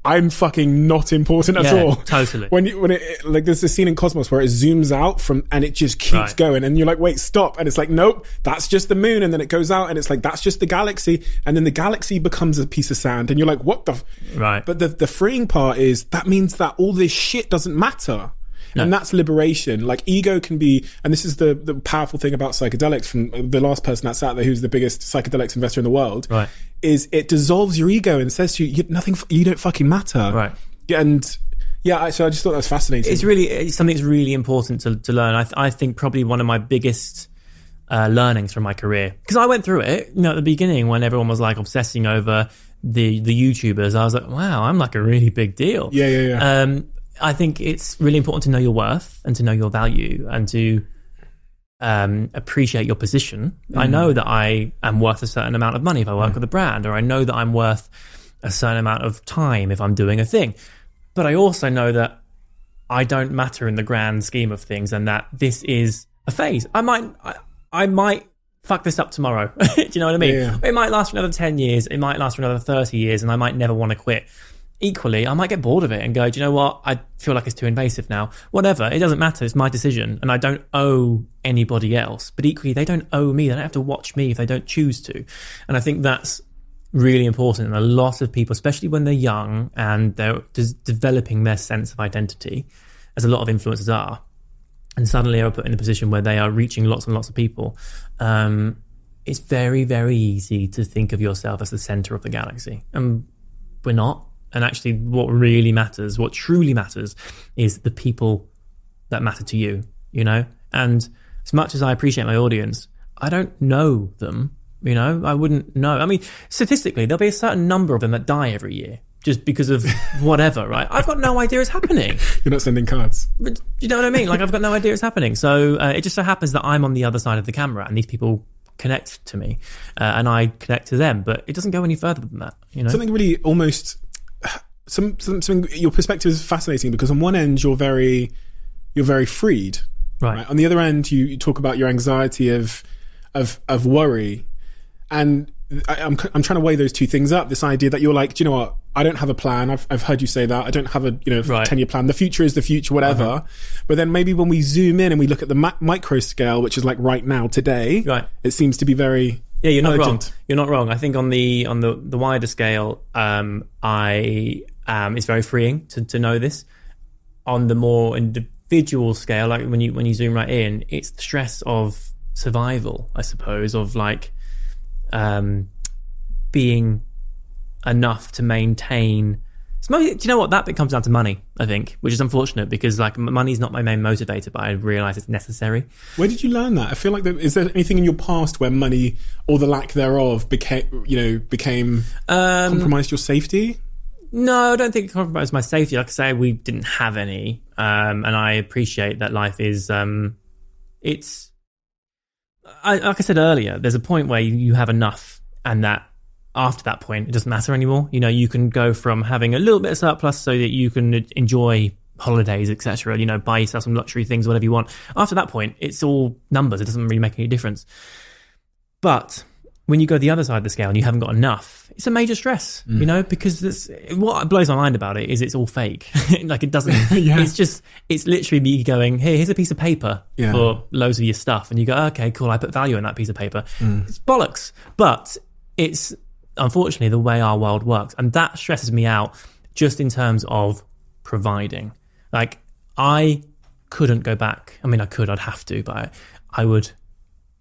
I'm fucking not important at all.
Totally.
When it like there's a scene in Cosmos where it zooms out and it just keeps going, and you're like, wait, stop, and it's like, nope, that's just the moon, and then it goes out and it's like, that's just the galaxy, and then the galaxy becomes a piece of sand, and you're like, what the
right.
But the freeing part is that means that all this shit doesn't matter. No. And that's liberation. Like ego can be, and this is the powerful thing about psychedelics from the last person that's out there who's the biggest psychedelics investor in the world,
right.
is it dissolves your ego and says to you, you don't fucking matter.
Right.
And so I just thought that was fascinating.
It's something that's really important to learn. I think probably one of my biggest learnings from my career, because I went through it, at the beginning when everyone was like obsessing over the YouTubers, I was like, wow, I'm like a really big deal.
Yeah.
I think it's really important to know your worth and to know your value and to appreciate your position. I know that I am worth a certain amount of money if I work with a brand, or I know that I'm worth a certain amount of time if I'm doing a thing. But I also know that I don't matter in the grand scheme of things, and that this is a phase. I might fuck this up tomorrow. Do you know what I mean?
Yeah.
It might last for another 10 years. It might last for another 30 years, and I might never want to quit. Equally, I might get bored of it and go, do you know what? I feel like it's too invasive now. Whatever, it doesn't matter. It's my decision, and I don't owe anybody else. But equally, they don't owe me. They don't have to watch me if they don't choose to. And I think that's really important. And a lot of people, especially when they're young and they're developing their sense of identity, as a lot of influencers are, and suddenly are put in a position where they are reaching lots and lots of people, it's very, very easy to think of yourself as the center of the galaxy. And we're not. And actually what really matters, what truly matters, is the people that matter to you, And as much as I appreciate my audience, I don't know them, I wouldn't know. I mean, statistically, there'll be a certain number of them that die every year just because of whatever, right? I've got no idea it's happening.
You're not sending cards.
But you know what I mean? Like, I've got no idea it's happening. So it just so happens that I'm on the other side of the camera, and these people connect to me, and I connect to them. But it doesn't go any further than that,
Something really almost... Something your perspective is fascinating, because on one end you're very freed, right? On the other end you talk about your anxiety of worry, and I'm trying to weigh those two things up. This idea that you're like, do you know what? I don't have a plan. I've heard you say that. I don't have a 10-year plan. The future is the future, whatever. Uh-huh. But then maybe when we zoom in and we look at the micro scale, which is like right now, today, right, it seems to be very...
Yeah, you're not wrong. You're not wrong. I think on the wider scale, it's very freeing to know this. On the more individual scale, like when you zoom right in, it's the stress of survival, I suppose, of like being enough to maintain. Do you know what? That bit comes down to money, I think, which is unfortunate, because like money's not my main motivator, but I realise it's necessary.
Where did you learn that? I feel like is there anything in your past where money, or the lack thereof, became compromised your safety?
No, I don't think it compromised my safety. Like I say, we didn't have any, and I appreciate that life is. Like I said earlier, there's a point where you have enough, and that after that point, it doesn't matter anymore. You can go from having a little bit of surplus so that you can enjoy holidays, etc. Buy yourself some luxury things, whatever you want. After that point, it's all numbers. It doesn't really make any difference. But when you go the other side of the scale and you haven't got enough, it's a major stress, because what blows my mind about it is it's all fake. Like, it doesn't, yeah. It's literally me going, hey, here's a piece of paper for loads of your stuff. And you go, okay, cool, I put value in that piece of paper. It's bollocks. But it's unfortunately the way our world works. And that stresses me out just in terms of providing. Like, I couldn't go back. I mean, I could, I'd have to, but I would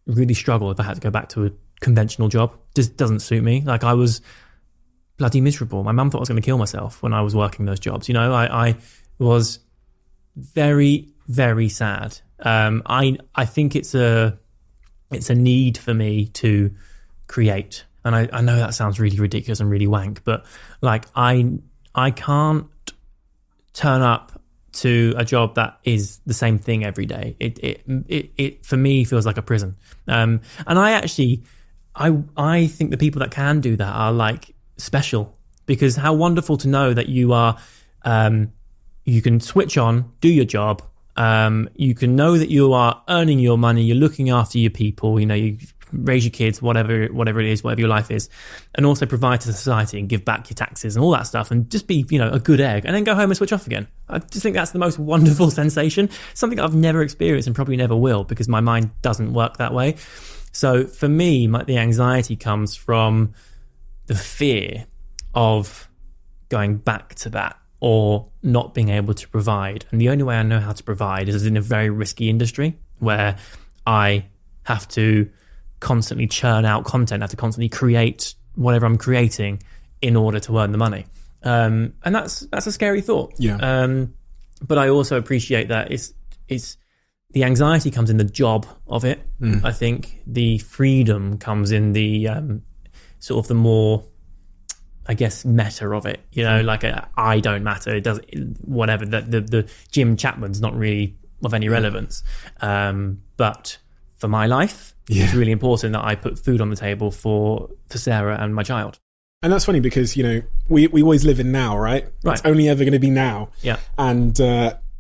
really struggle if I had to go back to a conventional job. Just doesn't suit me. Like, I was bloody miserable. My mum thought I was going to kill myself when I was working those jobs. I was very, very sad. I think it's a need for me to create. And I know that sounds really ridiculous and really wank, but like, I can't turn up to a job that is the same thing every day. It for me feels like a prison. And I think the people that can do that are like special, because how wonderful to know that you are, you can switch on, do your job. You can know that you are earning your money, you're looking after your people, you raise your kids, whatever it is, whatever your life is, and also provide to society and give back your taxes and all that stuff, and just be, a good egg, and then go home and switch off again. I just think that's the most wonderful sensation, something I've never experienced and probably never will, because my mind doesn't work that way. So for me, the anxiety comes from the fear of going back to that, or not being able to provide. And the only way I know how to provide is in a very risky industry where I have to constantly churn out content, have to constantly create whatever I'm creating in order to earn the money. And that's a scary thought.
Yeah.
But I also appreciate that it's the anxiety comes in the job of it. I think the freedom comes in the sort of the more, I guess, meta of it, like I don't matter. It does whatever. The Jim Chapman's not really of any relevance. But for my life, it's really important that I put food on the table for Sarah and my child.
And that's funny because, we always live in now, right?
Right.
It's only ever going to be now.
Yeah.
And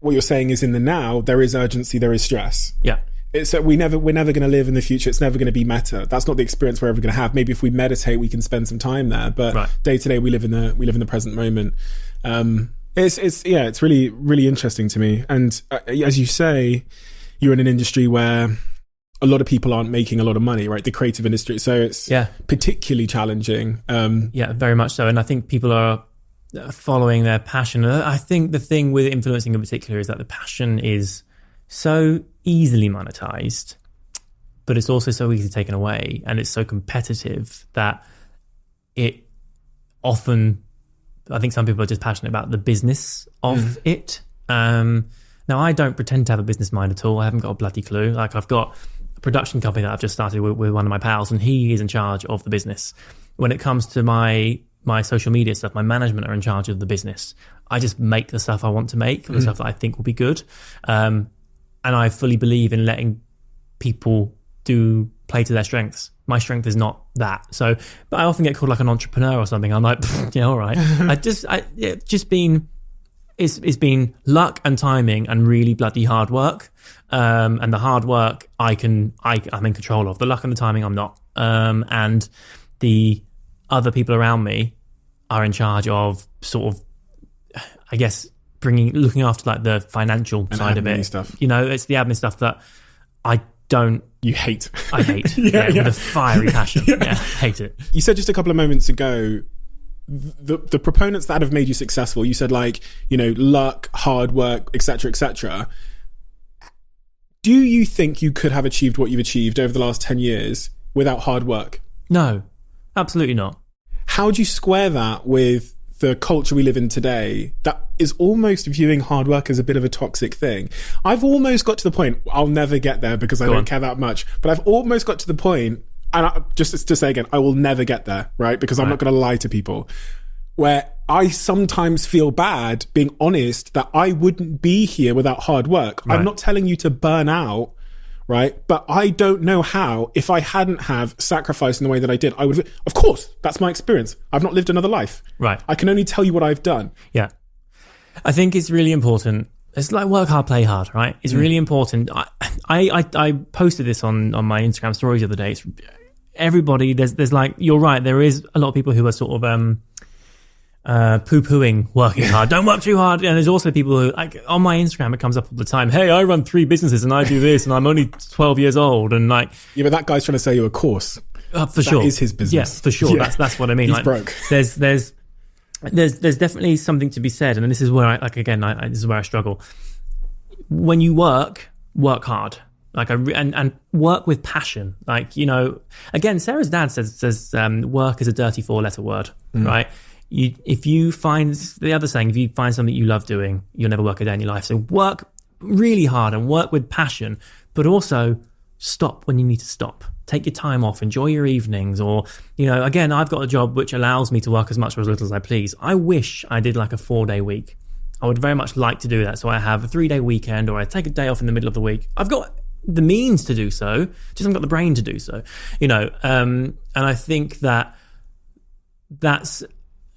what you're saying is in the now, there is urgency, there is stress.
Yeah.
We're never going to live in the future. It's never going to be meta. That's not the experience we're ever going to have. Maybe if we meditate, we can spend some time there. But day to day, we live in the present moment. It's really, really interesting to me. And as you say, you're in an industry where a lot of people aren't making a lot of money, right? The creative industry. So it's particularly challenging.
Very much so. And I think people are following their passion. I think the thing with influencing in particular is that the passion is so easily monetized, but it's also so easily taken away, and it's so competitive that it often, I think some people are just passionate about the business of it. Now, I don't pretend to have a business mind at all. I haven't got a bloody clue. Like, I've got a production company that I've just started with one of my pals, and he is in charge of the business. When it comes to my social media stuff, my management are in charge of the business. I just make the stuff I want to make, the stuff that I think will be good. And I fully believe in letting people play to their strengths. My strength is not that. So, but I often get called like an entrepreneur or something. I'm like, all right. It's been luck and timing and really bloody hard work. And the hard work I'm in control of. The luck and the timing I'm not. And the other people around me are in charge of sort of, I guess, looking after like the financial and side of it.
Stuff.
It's the admin stuff that I don't.
You hate.
I hate. With a fiery passion. Hate it.
You said just a couple of moments ago, the proponents that have made you successful, you said luck, hard work, etc., etc. Do you think you could have achieved what you've achieved over the last 10 years without hard work?
No, absolutely not.
How do you square that with the culture we live in today that is almost viewing hard work as a bit of a toxic thing? I've almost got to the point, I'll never get there because I don't care that much, but I've almost got to the point, and just to say again, I will never get there, right? Because I'm not going to lie to people, where I sometimes feel bad being honest that I wouldn't be here without hard work. Right. I'm not telling you to burn out, right? But I don't know how, if I hadn't have sacrificed in the way that I did, I would, of course, that's my experience. I've not lived another life.
Right.
I can only tell you what I've done. Yeah.
I think it's really important. It's like work hard, play hard, right? It's really important. I posted this on my Instagram stories the other day. It's everybody, there's like, you're right, there is a lot of people who are sort of, poo-pooing working hard. Don't work too hard. And there's also people who, like, on my Instagram, it comes up all the time. Hey, I run 3 businesses and I do this and I'm only 12 years old. And like,
yeah, but that guy's trying to sell you a course.
For sure,
that is his business.
Yes, for sure. Yeah. That's what I mean.
He's
like,
broke.
There's definitely something to be said, and this is where this is where I struggle. When you work hard. And work with passion. Again, Sarah's dad says work is a dirty 4-letter word, right? If you find something you love doing, you'll never work a day in your life. So work really hard and work with passion, but also stop when you need to stop. Take your time off, enjoy your evenings, or, again, I've got a job which allows me to work as much or as little as I please. I wish I did like a 4-day week. I would very much like to do that. So I have a 3-day weekend, or I take a day off in the middle of the week. I've got the means to do so, just haven't got the brain to do so, and I think that that's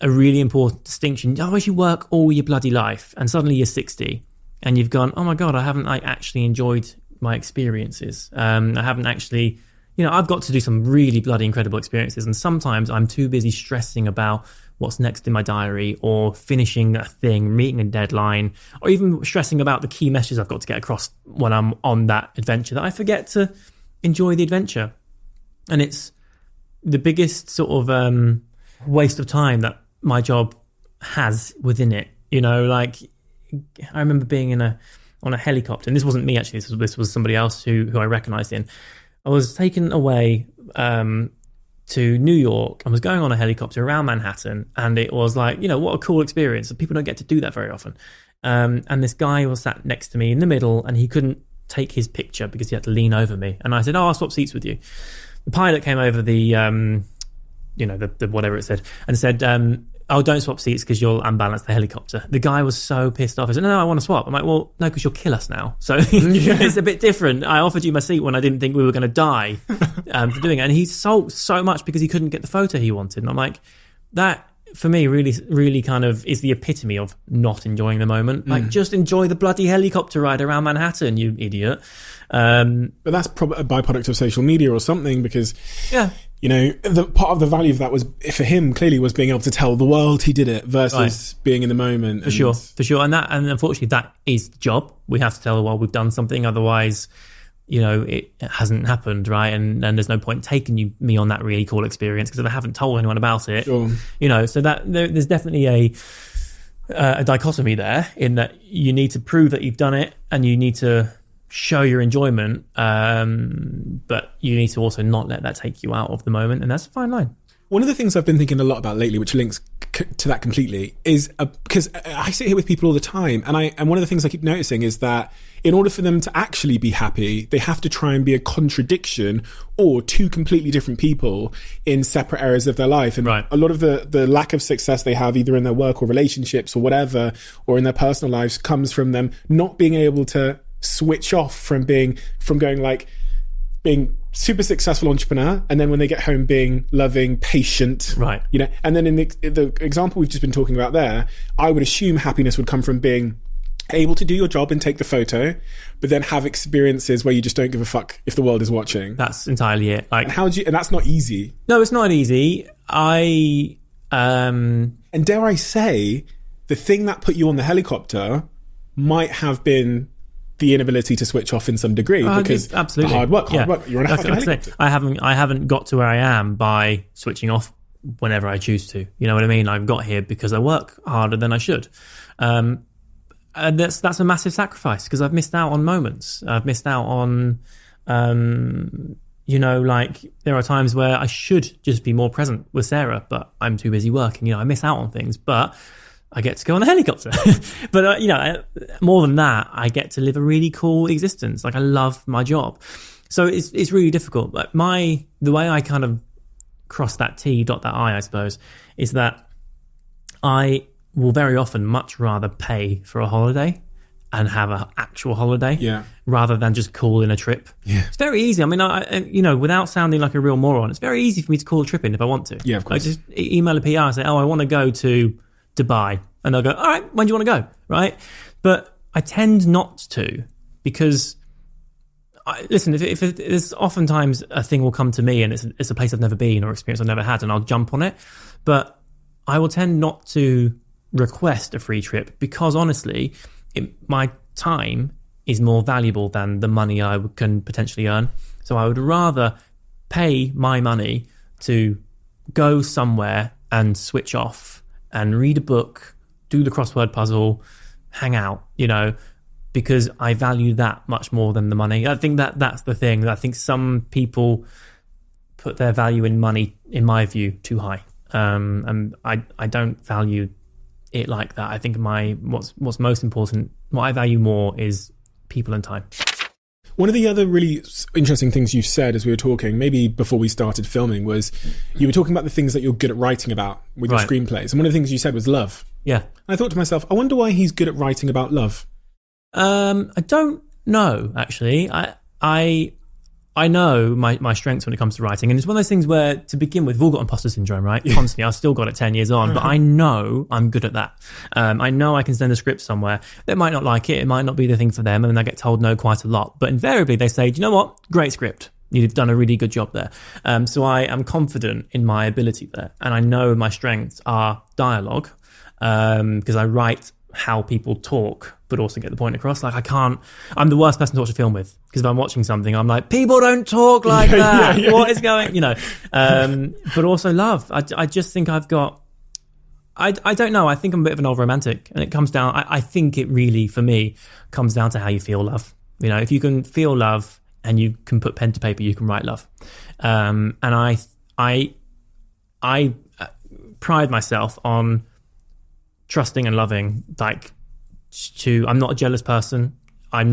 a really important distinction. Otherwise, you work all your bloody life, and suddenly you're 60, and you've gone, oh my God, I haven't actually enjoyed my experiences. I haven't actually, I've got to do some really bloody incredible experiences, and sometimes I'm too busy stressing about what's next in my diary, or finishing a thing, meeting a deadline, or even stressing about the key messages I've got to get across when I'm on that adventure, that I forget to enjoy the adventure. And it's the biggest sort of waste of time that my job has within it. Like, I remember being on a helicopter, and this wasn't me actually, this was somebody else who I recognised in. I was taken away to New York and was going on a helicopter around Manhattan, and it was like, what a cool experience. People don't get to do that very often. And this guy was sat next to me in the middle, and he couldn't take his picture because he had to lean over me. And I said, I'll swap seats with you. The pilot came over the whatever it said, and said, don't swap seats because you'll unbalance the helicopter. The guy was so pissed off. I said, no, I want to swap. I'm like, well, no, because you'll kill us now. So it's a bit different. I offered you my seat when I didn't think we were going to die for doing it. And he sulked so much because he couldn't get the photo he wanted. And I'm like, that for me really, really kind of is the epitome of not enjoying the moment. Like, just enjoy the bloody helicopter ride around Manhattan, you idiot.
But that's probably a byproduct of social media or something, because the part of the value of that was, for him, clearly was being able to tell the world he did it versus being in the moment.
For sure. And unfortunately that is the job. We have to tell the world we've done something, otherwise, it hasn't happened, right? And there's no point taking me on that really cool experience, because if I haven't told anyone about it,
sure.
So that there's definitely a dichotomy there, in that you need to prove that you've done it, and you need to show your enjoyment, but you need to also not let that take you out of the moment, and that's a fine line.
One of the things I've been thinking a lot about lately, which links to that completely, is because I sit here with people all the time, and one of the things I keep noticing is that in order for them to actually be happy, they have to try and be a contradiction or two completely different people in separate areas of their life. And a lot of the lack of success they have, either in their work or relationships or whatever, or in their personal lives, comes from them not being able to switch off from being super successful entrepreneur, and then when they get home being loving, patient, and then in the example we've just been talking about there, I would assume happiness would come from being able to do your job and take the photo, but then have experiences where you just don't give a fuck if the world is watching.
That's entirely it. Like,
and that's not easy.
No, it's not easy. And
dare I say, the thing that put you on the helicopter might have been the inability to switch off in some degree, because
absolutely.
hard work. You're on a fucking helicopter.
I haven't got to where I am by switching off whenever I choose to. You know what I mean? I've got here because I work harder than I should. And that's a massive sacrifice, because I've missed out on moments. I've missed out on, like, there are times where I should just be more present with Sarah, but I'm too busy working. I miss out on things, but I get to go on a helicopter. But, more than that, I get to live a really cool existence. Like, I love my job. So it's really difficult. But the way I kind of cross that T, dot that I suppose, is that I will very often much rather pay for a holiday and have an actual holiday rather than just call in a trip. Yeah. It's very easy. I mean, without sounding like a real moron, it's very easy for me to call a trip in if I want to.
Yeah, of course.
I just email a PR and say, I want to go to Dubai, and they'll go, all right, when do you want to go, right? But I tend not to, because listen, if there's oftentimes a thing will come to me and it's a place I've never been or experience I've never had, and I'll jump on it, but I will tend not to request a free trip, because honestly my time is more valuable than the money I can potentially earn. So I would rather pay my money to go somewhere and switch off and read a book, do the crossword puzzle, hang out, because I value that much more than the money. I think that's the thing. I think some people put their value in money, in my view, too high. And I don't value it like that. I think what's most important, what I value more, is people and time.
One of the other really interesting things you said as we were talking, maybe before we started filming, was you were talking about the things that you're good at writing about with your screenplays. And one of the things you said was love.
Yeah.
And I thought to myself, I wonder why he's good at writing about love.
I don't know, actually. I I know my strengths when it comes to writing, and it's one of those things where, to begin with, we've all got imposter syndrome, right? Constantly. I've still got it 10 years on, but I know I'm good at that. I know I can send a script somewhere. They might not like it. It might not be the thing for them, and I get told no quite a lot. But invariably, they say, do you know what? Great script. You've done a really good job there. So I am confident in my ability there, and I know my strengths are dialogue, because I write how people talk, but also get the point across. Like, I'm the worst person to watch a film with, because if I'm watching something, I'm like, people don't talk like that. What is going, but also love. I just think I've got, I don't know. I think I'm a bit of an old romantic, and it comes down, I think it really, for me, comes down to how you feel love. If you can feel love and you can put pen to paper, you can write love. And I pride myself on trusting and loving, I'm not a jealous person. I'm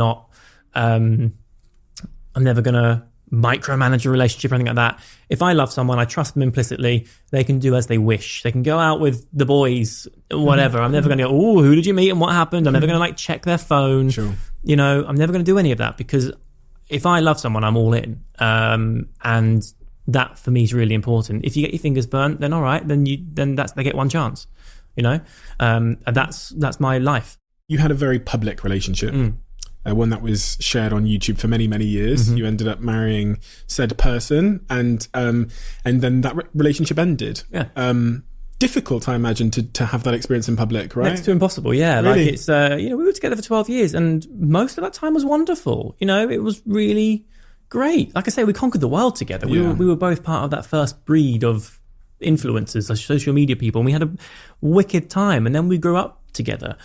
never going to micromanage a relationship or anything like that. If I love someone, I trust them implicitly. They can do as they wish. They can go out with the boys, whatever. I'm never going to go, oh, who did you meet and what happened? I'm never going to check their phone.
Sure.
I'm never going to do any of that, because if I love someone, I'm all in. And that for me is really important. If you get your fingers burnt, then all right, then they get one chance. And that's my life.
You had a very public relationship, one that was shared on YouTube for many, many years. You ended up marrying said person, and then that relationship ended.
Yeah.
Difficult, I imagine, to have that experience in public, right?
Next to impossible, yeah.
Really?
It's we were together for 12 years, and most of that time was wonderful. It was really great. Like I say, we conquered the world together. We were both part of that first breed of influencers, like social media people, and we had a wicked time, and then we grew up together.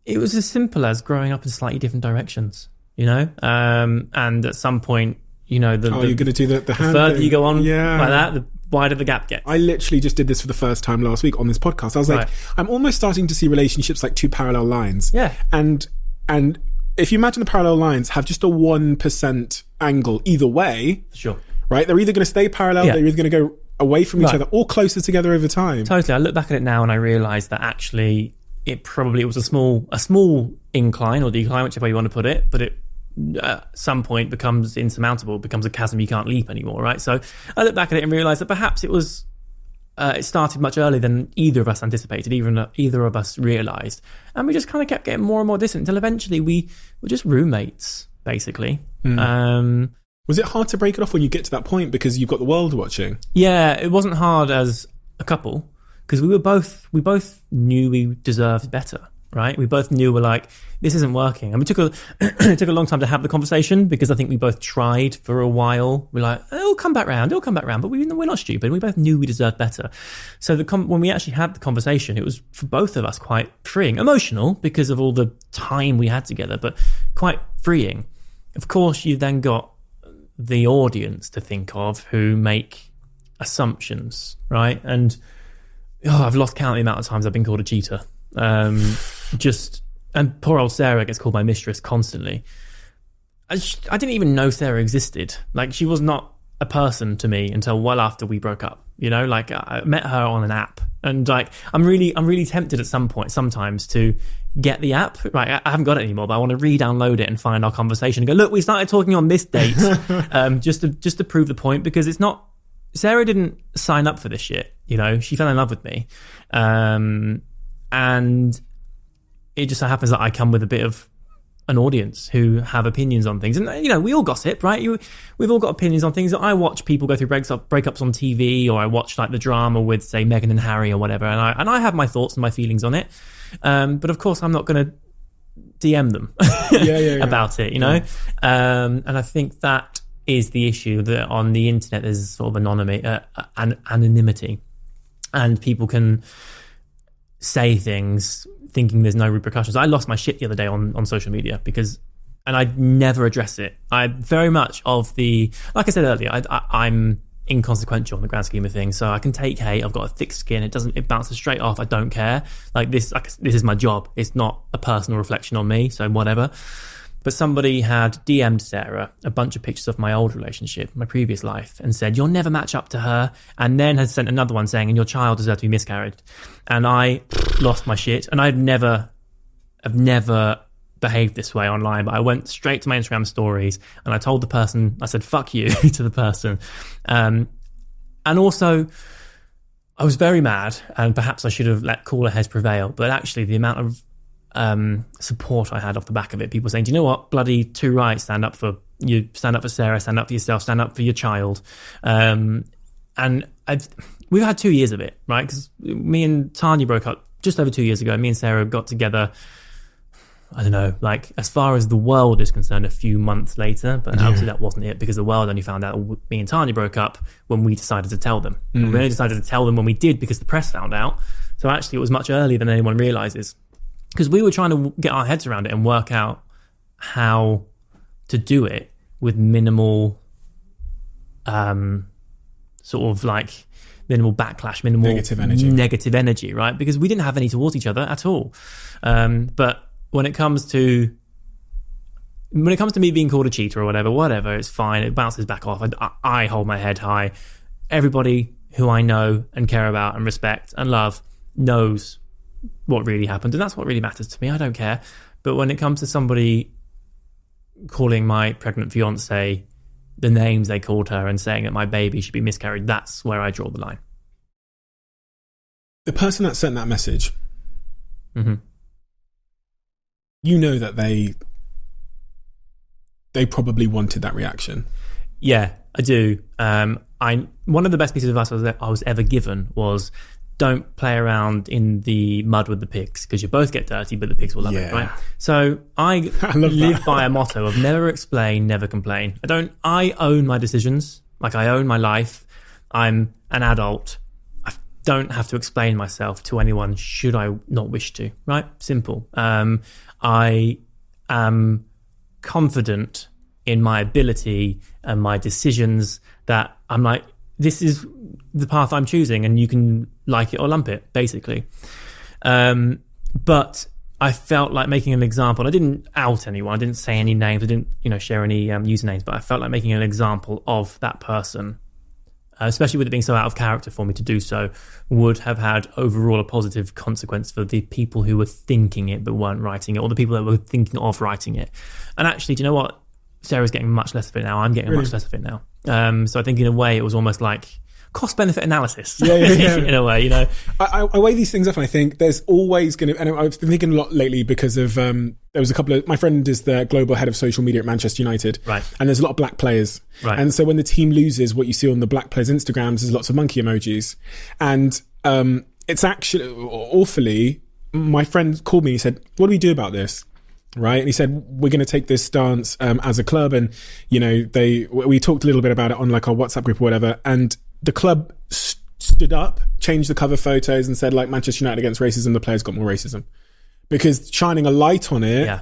It was as simple as growing up in slightly different directions, and at some point, you're going
to do the hand
further
thing.
you go on like that, the wider the gap gets.
I literally just did this for the first time last week on this podcast. I was like, I'm almost starting to see relationships like two parallel lines.
Yeah.
And if you imagine the parallel lines have just a 1% angle either way,
sure,
right? They're either going to stay parallel, they're either going to go away from each other, or closer together over time.
Totally. I look back at it now and I realise that actually it was a small incline or decline, whichever way you want to put it, but it at some point becomes insurmountable, becomes a chasm you can't leap anymore, right? So I look back at it and realise that perhaps it started much earlier than either of us anticipated, even either of us realised, and we just kind of kept getting more and more distant until eventually we were just roommates, basically.
Was it hard to break it off when you get to that point, because you've got the world watching? Yeah,
it wasn't hard as a couple, because we both knew we deserved better, right? We both knew we're like, this isn't working. And it took a long time to have the conversation, because I think we both tried for a while. We're like, it'll come back round, but we're not stupid. We both knew we deserved better. So when we actually had the conversation, it was for both of us quite freeing. Emotional because of all the time we had together, but quite freeing. Of course, you then got the audience to think of who make assumptions, right? And I've lost count of the amount of times I've been called a cheater. And poor old Sarah gets called my mistress constantly. I didn't even know Sarah existed. Like, she was not a person to me until well after we broke up. I met her on an app, and I'm really tempted at sometimes to get the app. Right, I haven't got it anymore, but I want to re-download it and find our conversation and go, look, we started talking on this date, just to prove the point, because it's not. Sarah didn't sign up for this shit. She fell in love with me, and it just so happens that I come with a bit of an audience who have opinions on things. And, we all gossip, right? We've all got opinions on things. I watch people go through breakups on TV, or I watch the drama with, say, Meghan and Harry or whatever. And I have my thoughts and my feelings on it. But of course, I'm not going to DM them about it, And I think that is the issue, that on the internet, there's sort of anonymity, and people can say things thinking there's no repercussions. I lost my shit the other day on social media and I'd never address it. I very much like I said earlier, I'm inconsequential in the grand scheme of things, so I can take hate. I've got a thick skin. It bounces straight off. I don't care. This is my job. It's not a personal reflection on me, so whatever. But somebody had DM'd Sarah a bunch of pictures of my old relationship, my previous life, and said, you'll never match up to her. And then had sent another one saying, and your child deserves to be miscarried. And I lost my shit. And I've never behaved this way online, but I went straight to my Instagram stories and I told the person, I said, fuck you to the person. And also, I was very mad, and perhaps I should have let cooler heads prevail, but actually the amount of support I had off the back of it, people saying, do you know what, bloody too right, stand up for you, stand up for Sarah, stand up for yourself, stand up for your child. And we've had 2 years of it, right? Because me and Tanya broke up just over 2 years ago. Me and Sarah got together, I don't know, like as far as the world is concerned, a few months later. But obviously that wasn't it, because the world only found out me and Tanya broke up when we decided to tell them. And we only decided to tell them when we did because the press found out. So actually it was much earlier than anyone realizes, because we were trying to get our heads around it and work out how to do it with minimal sort of like minimal backlash, minimal negative energy, right? Because we didn't have any towards each other at all. But when it comes to me being called a cheater or whatever, it's fine. It bounces back off. I hold my head high. Everybody who I know and care about and respect and love knows what really happened, and that's what really matters to me. I don't care. But when it comes to somebody calling my pregnant fiance the names they called her and saying that my baby should be miscarried, that's where I draw the line.
The person that sent that message, you know that they probably wanted that reaction.
Yeah, I do. One of the best pieces of advice I was ever given was, don't play around in the mud with the pigs, because you both get dirty, but the pigs will love it, right? So I live by a motto of never explain, never complain. I own my decisions. Like, I own my life. I'm an adult. I don't have to explain myself to anyone should I not wish to, right? Simple. I am confident in my ability and my decisions, that I'm like, this is the path I'm choosing, and you can like it or lump it, basically. But I felt like making an example. I didn't out anyone. I didn't say any names. I didn't, share any usernames. But I felt like making an example of that person, especially with it being so out of character for me to do so, would have had overall a positive consequence for the people who were thinking it but weren't writing it, or the people that were thinking of writing it. And actually, do you know what? Sarah's getting much less of it now. I'm getting much less of it now. So I think in a way it was almost like cost-benefit analysis. In a way,
I weigh these things up, and I think there's always going to, and I've been thinking a lot lately because of, there was a couple of, my friend is the global head of social media at Manchester United. Right. And there's a lot of black players. Right. And so when the team loses, what you see on the black players' Instagrams is lots of monkey emojis. And it's actually, awfully, my friend called me, he said, what do we do about this? Right. And he said, we're going to take this stance as a club. And, we talked a little bit about it on like our WhatsApp group or whatever. And the club stood up, changed the cover photos and said, like, Manchester United against racism, the players got more racism. Because shining a light on it,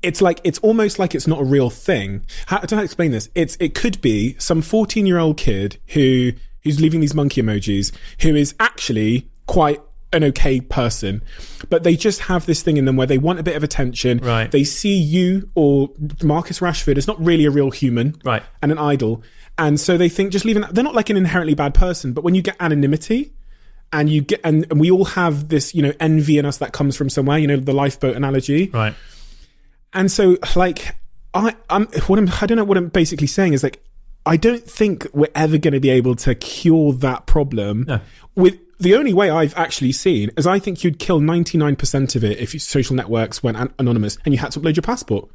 it's almost like it's not a real thing. How do I explain this? It could be some 14-year-old kid who's leaving these monkey emojis, who is actually quite an okay person, but they just have this thing in them where they want a bit of attention. Right. They see you or Marcus Rashford as not really a real human, right, and an idol, and so they think just leaving that. They're not like an inherently bad person, but when you get anonymity, and you get and we all have this envy in us that comes from somewhere, the lifeboat analogy, right? And so like I don't know what I'm basically saying is, like, I don't think we're ever going to be able to cure that problem. No. With the only way I've actually seen is, I think you'd kill 99% of it if social networks went anonymous and you had to upload your passport.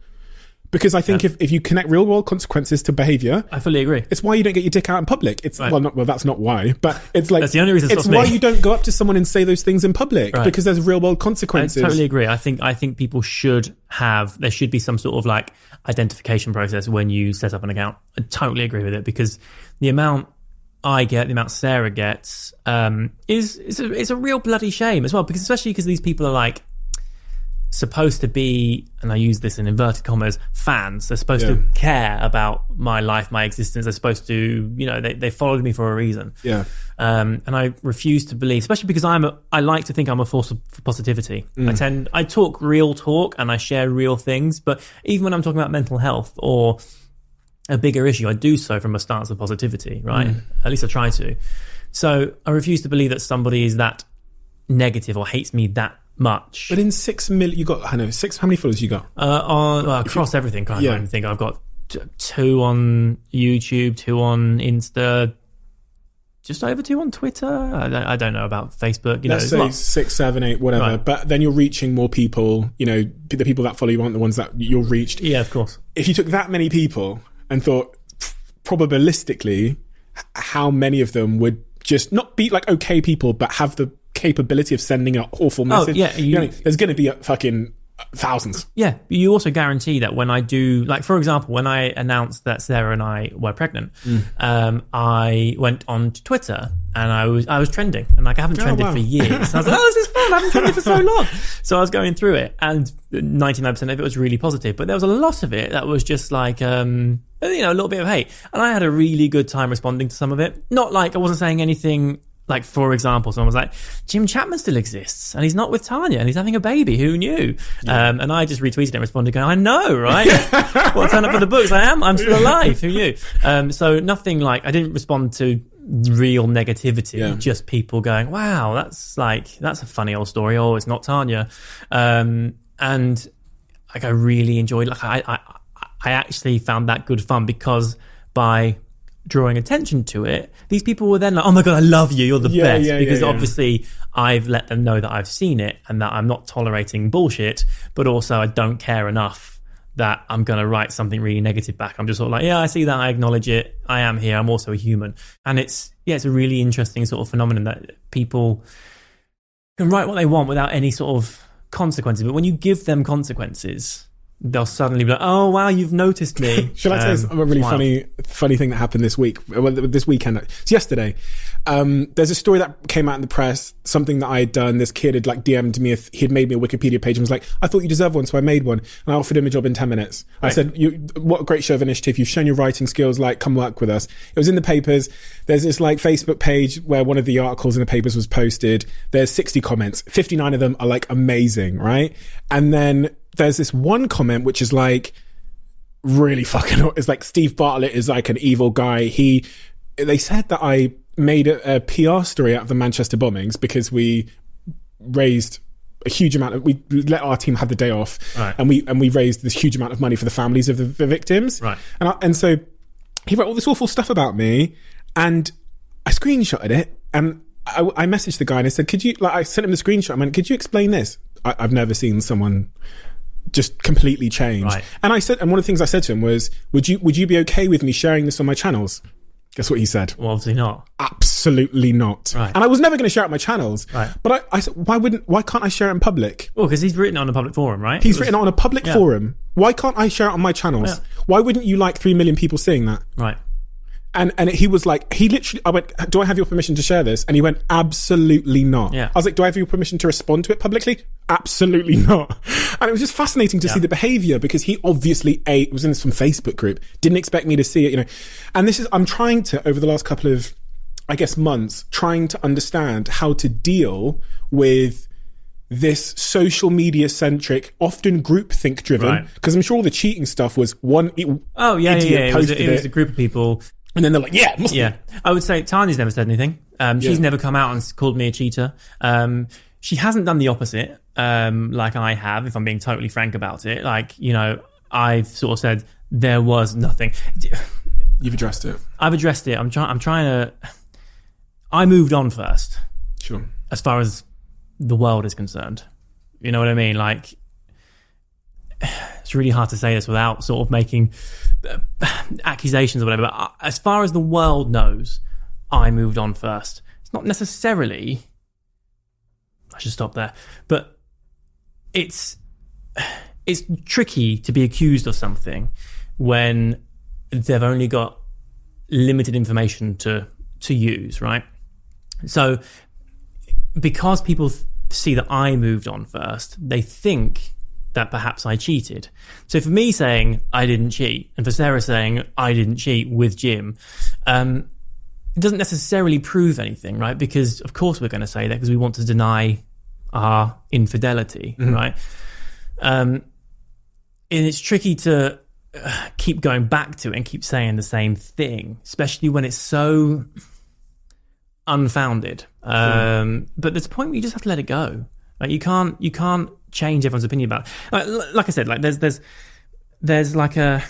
Because I think if you connect real world consequences to behaviour, I fully agree. It's why you don't get your dick out in public. It's right. well, that's not why, but it's like, that's the only reason. It's why you don't go up to someone and say those things in public, right, because there's real world consequences. I totally agree. I think people there should be some sort of like identification process when you set up an account. I totally agree with it, because the amount I get, the amount Sarah gets, is a real bloody shame as well, because especially because these people are like supposed to be, and I use this in inverted commas, fans. They're supposed to care about my life, my existence. They're supposed to, they followed me for a reason. Yeah. And I refuse to believe, especially because I like to think I'm a force for positivity. I talk real talk and I share real things, but even when I'm talking about mental health or a bigger issue, I do so from a stance of positivity, right? At least I try to. So I refuse to believe that somebody is that negative or hates me that
much.
But in 6 million, you got, I know, how many followers you got?
Across everything, kind of. I think I've got 2 on YouTube, 2 on Insta, just over 2 on Twitter. I don't know about Facebook.
Let's say 6, 7, 8, whatever. Right. But then you're reaching more people. The people that follow you aren't the ones that you're reached.
Yeah, of course.
If you took that many people and thought, probabilistically, how many of them would just not be like okay people, but have the capability of sending an awful message?
Oh, yeah.
There's going to be fucking thousands.
Yeah, but you also guarantee that when I do, like, for example, when I announced that Sarah and I were pregnant, I went on to Twitter and I was trending, and like I haven't trended for years. And I was like, oh, this is fun. I haven't trended for so long. So I was going through it, and 99% of it was really positive, but there was a lot of it that was just like, a little bit of hate. And I had a really good time responding to some of it. Not like I wasn't saying anything. Like, for example, someone was like, Jim Chapman still exists and he's not with Tanya and he's having a baby. Who knew? Yeah. And I just retweeted and responded going, I know, right? Well, turn up for the books. I'm still alive. Who knew? So nothing like, I didn't respond to real negativity, just people going, wow, that's a funny old story. Oh, it's not Tanya. And like, I really enjoyed, like, I actually found that good fun because by drawing attention to it, these people were then like, oh my God, I love you, you're the best. Because obviously I've let them know that I've seen it and that I'm not tolerating bullshit, but also I don't care enough that I'm going to write something really negative back. I'm just sort of like, yeah, I see that, I acknowledge it, I am here, I'm also a human. And it's a really interesting sort of phenomenon that people can write what they want without any sort of consequences. But when you give them consequences, they'll suddenly be like, oh, wow, you've noticed me.
Shall I tell you a really funny thing that happened this week? Well, this weekend. It's yesterday. There's a story that came out in the press, something that I had done. This kid had like DM'd me if he'd made me a Wikipedia page and was like, I thought you deserved one, so I made one. And I offered him a job in 10 minutes. Right. I said, what a great show of initiative. You've shown your writing skills, like, come work with us. It was in the papers. There's this like Facebook page where one of the articles in the papers was posted. There's 60 comments. 59 of them are like amazing, right? And then there's this one comment which is like really fucking, it's like Steve Bartlett is like an evil guy. They said that I made a PR story out of the Manchester bombings because we raised a huge amount we let our team have the day off, right, and we raised this huge amount of money for the families of the victims,
right?
And so he wrote all this awful stuff about me, and I screenshotted it, and I messaged the guy and I said, I sent him the screenshot. I went, could you explain this? I've never seen someone just completely change.
Right.
And I said, and one of the things I said to him was, would you be okay with me sharing this on my channels? Guess what he said?
Well, obviously not.
Absolutely not.
Right.
And I was never going to share it on my channels.
Right.
But I said, why can't I share it in public?
Well, because he's written it on a public forum, right?
He's written it on a public forum. Why can't I share it on my channels?
Yeah.
Why wouldn't you like 3 million people seeing that?
Right.
And he was like, I went, do I have your permission to share this? And he went, absolutely not.
Yeah.
I was like, do I have your permission to respond to it publicly? Absolutely not. And it was just fascinating to see the behavior, because he obviously was in some Facebook group, didn't expect me to see it, And I'm trying to, over the last couple of, I guess, months, trying to understand how to deal with this social media centric, often groupthink driven, because I'm sure all the cheating stuff was one idiot posted
it was a group of people.
And then they're like,
yeah. I would say Tanya's never said anything. She's never come out and called me a cheater. She hasn't done the opposite, like I have, if I'm being totally frank about it. Like, I've sort of said there was nothing.
You've addressed it.
I've addressed it. I'm trying to. I moved on first.
Sure.
As far as the world is concerned, you know what I mean? Like, it's really hard to say this without sort of making accusations or whatever, but as far as the world knows, I moved on first. It's not necessarily, I should stop there, but it's tricky to be accused of something when they've only got limited information to use, right? So because people see that I moved on first, they think that perhaps I cheated. So for me saying I didn't cheat, and for Sarah saying I didn't cheat with Jim, it doesn't necessarily prove anything, right? Because of course we're going to say that because we want to deny our infidelity, right? And it's tricky to keep going back to it and keep saying the same thing, especially when it's so unfounded. But there's a point where you just have to let it go. Like you can't change everyone's opinion about it. Like I said, like there's like a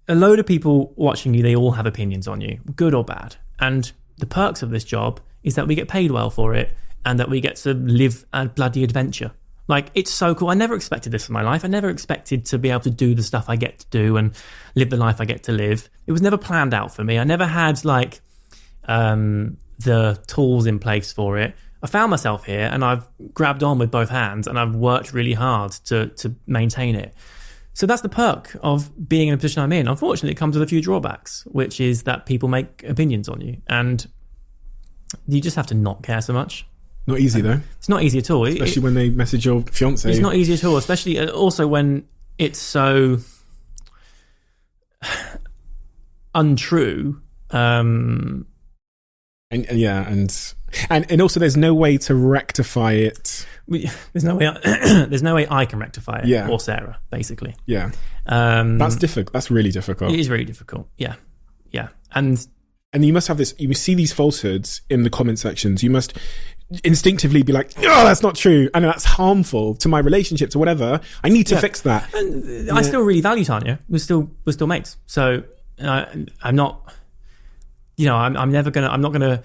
load of people watching you. They all have opinions on you, good or bad. And the perks of this job is that we get paid well for it, and that we get to live a bloody adventure. Like, it's so cool. I never expected this in my life. I never expected to be able to do the stuff I get to do and live the life I get to live. It was never planned out for me. I never had like the tools in place for it. I found myself here, and I've grabbed on with both hands, and I've worked really hard to maintain it. So that's the perk of being in a position I'm in. Unfortunately, it comes with a few drawbacks, which is that people make opinions on you, and you just have to not care so much.
Not easy, though.
It's not easy at all.
Especially when they message your fiancé.
It's not easy at all, especially also when it's so untrue. And
also there's no way to rectify it.
There's no way I can rectify it, or Sarah, basically.
Yeah. That's difficult. That's really difficult.
It is really difficult. Yeah. And
you must have this, you see these falsehoods in the comment sections. You must instinctively be like, oh, that's not true, and that's harmful to my relationships or whatever. I need to fix that.
And I still really value Tanya. We're still mates. So I'm not, I'm not gonna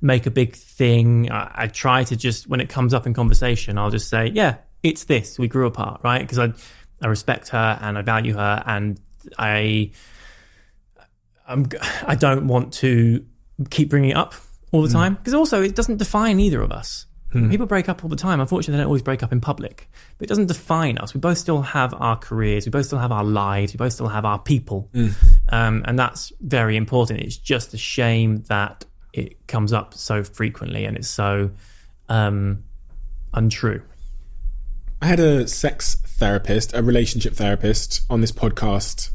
make a big thing. I try to just, when it comes up in conversation, I'll just say, yeah, it's this. We grew apart, right? Because I respect her and I value her, and I don't want to keep bringing it up all the time, because also it doesn't define either of us. People break up all the time. Unfortunately, they don't always break up in public, but it doesn't define us. We both still have our careers. We both still have our lives. We both still have our people. And that's very important. It's just a shame that it comes up so frequently and it's so untrue.
I had a sex therapist, a relationship therapist on this podcast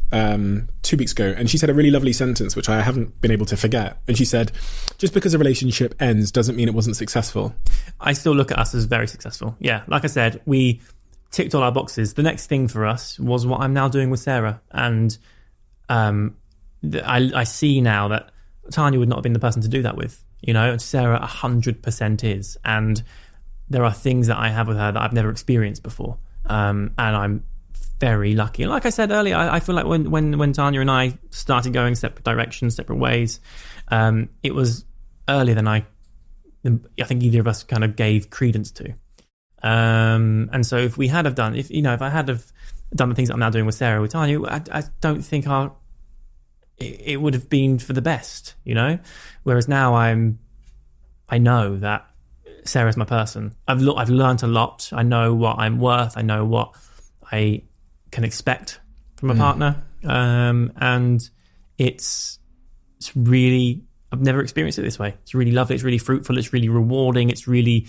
2 weeks ago, and she said a really lovely sentence which I haven't been able to forget. And she said, just because a relationship ends doesn't mean it wasn't successful. I
still look at us as very successful. Yeah, like I said, we ticked all our boxes. The next thing for us was what I'm now doing with Sarah, and I see now that Tanya would not have been the person to do that with, and Sarah 100% is. And there are things that I have with her that I've never experienced before. And I'm very lucky. And like I said earlier, I feel like when Tanya and I started going separate directions, separate ways, it was earlier than I think either of us kind of gave credence to. And so if I had done the things that I'm now doing with Sarah, with Tanya, I don't think it would have been for the best, Whereas now I know that Sarah's my person. I've learned a lot. I know what I'm worth. I know what I can expect from a partner. And it's really, I've never experienced it this way. It's really lovely. It's really fruitful. It's really rewarding. It's really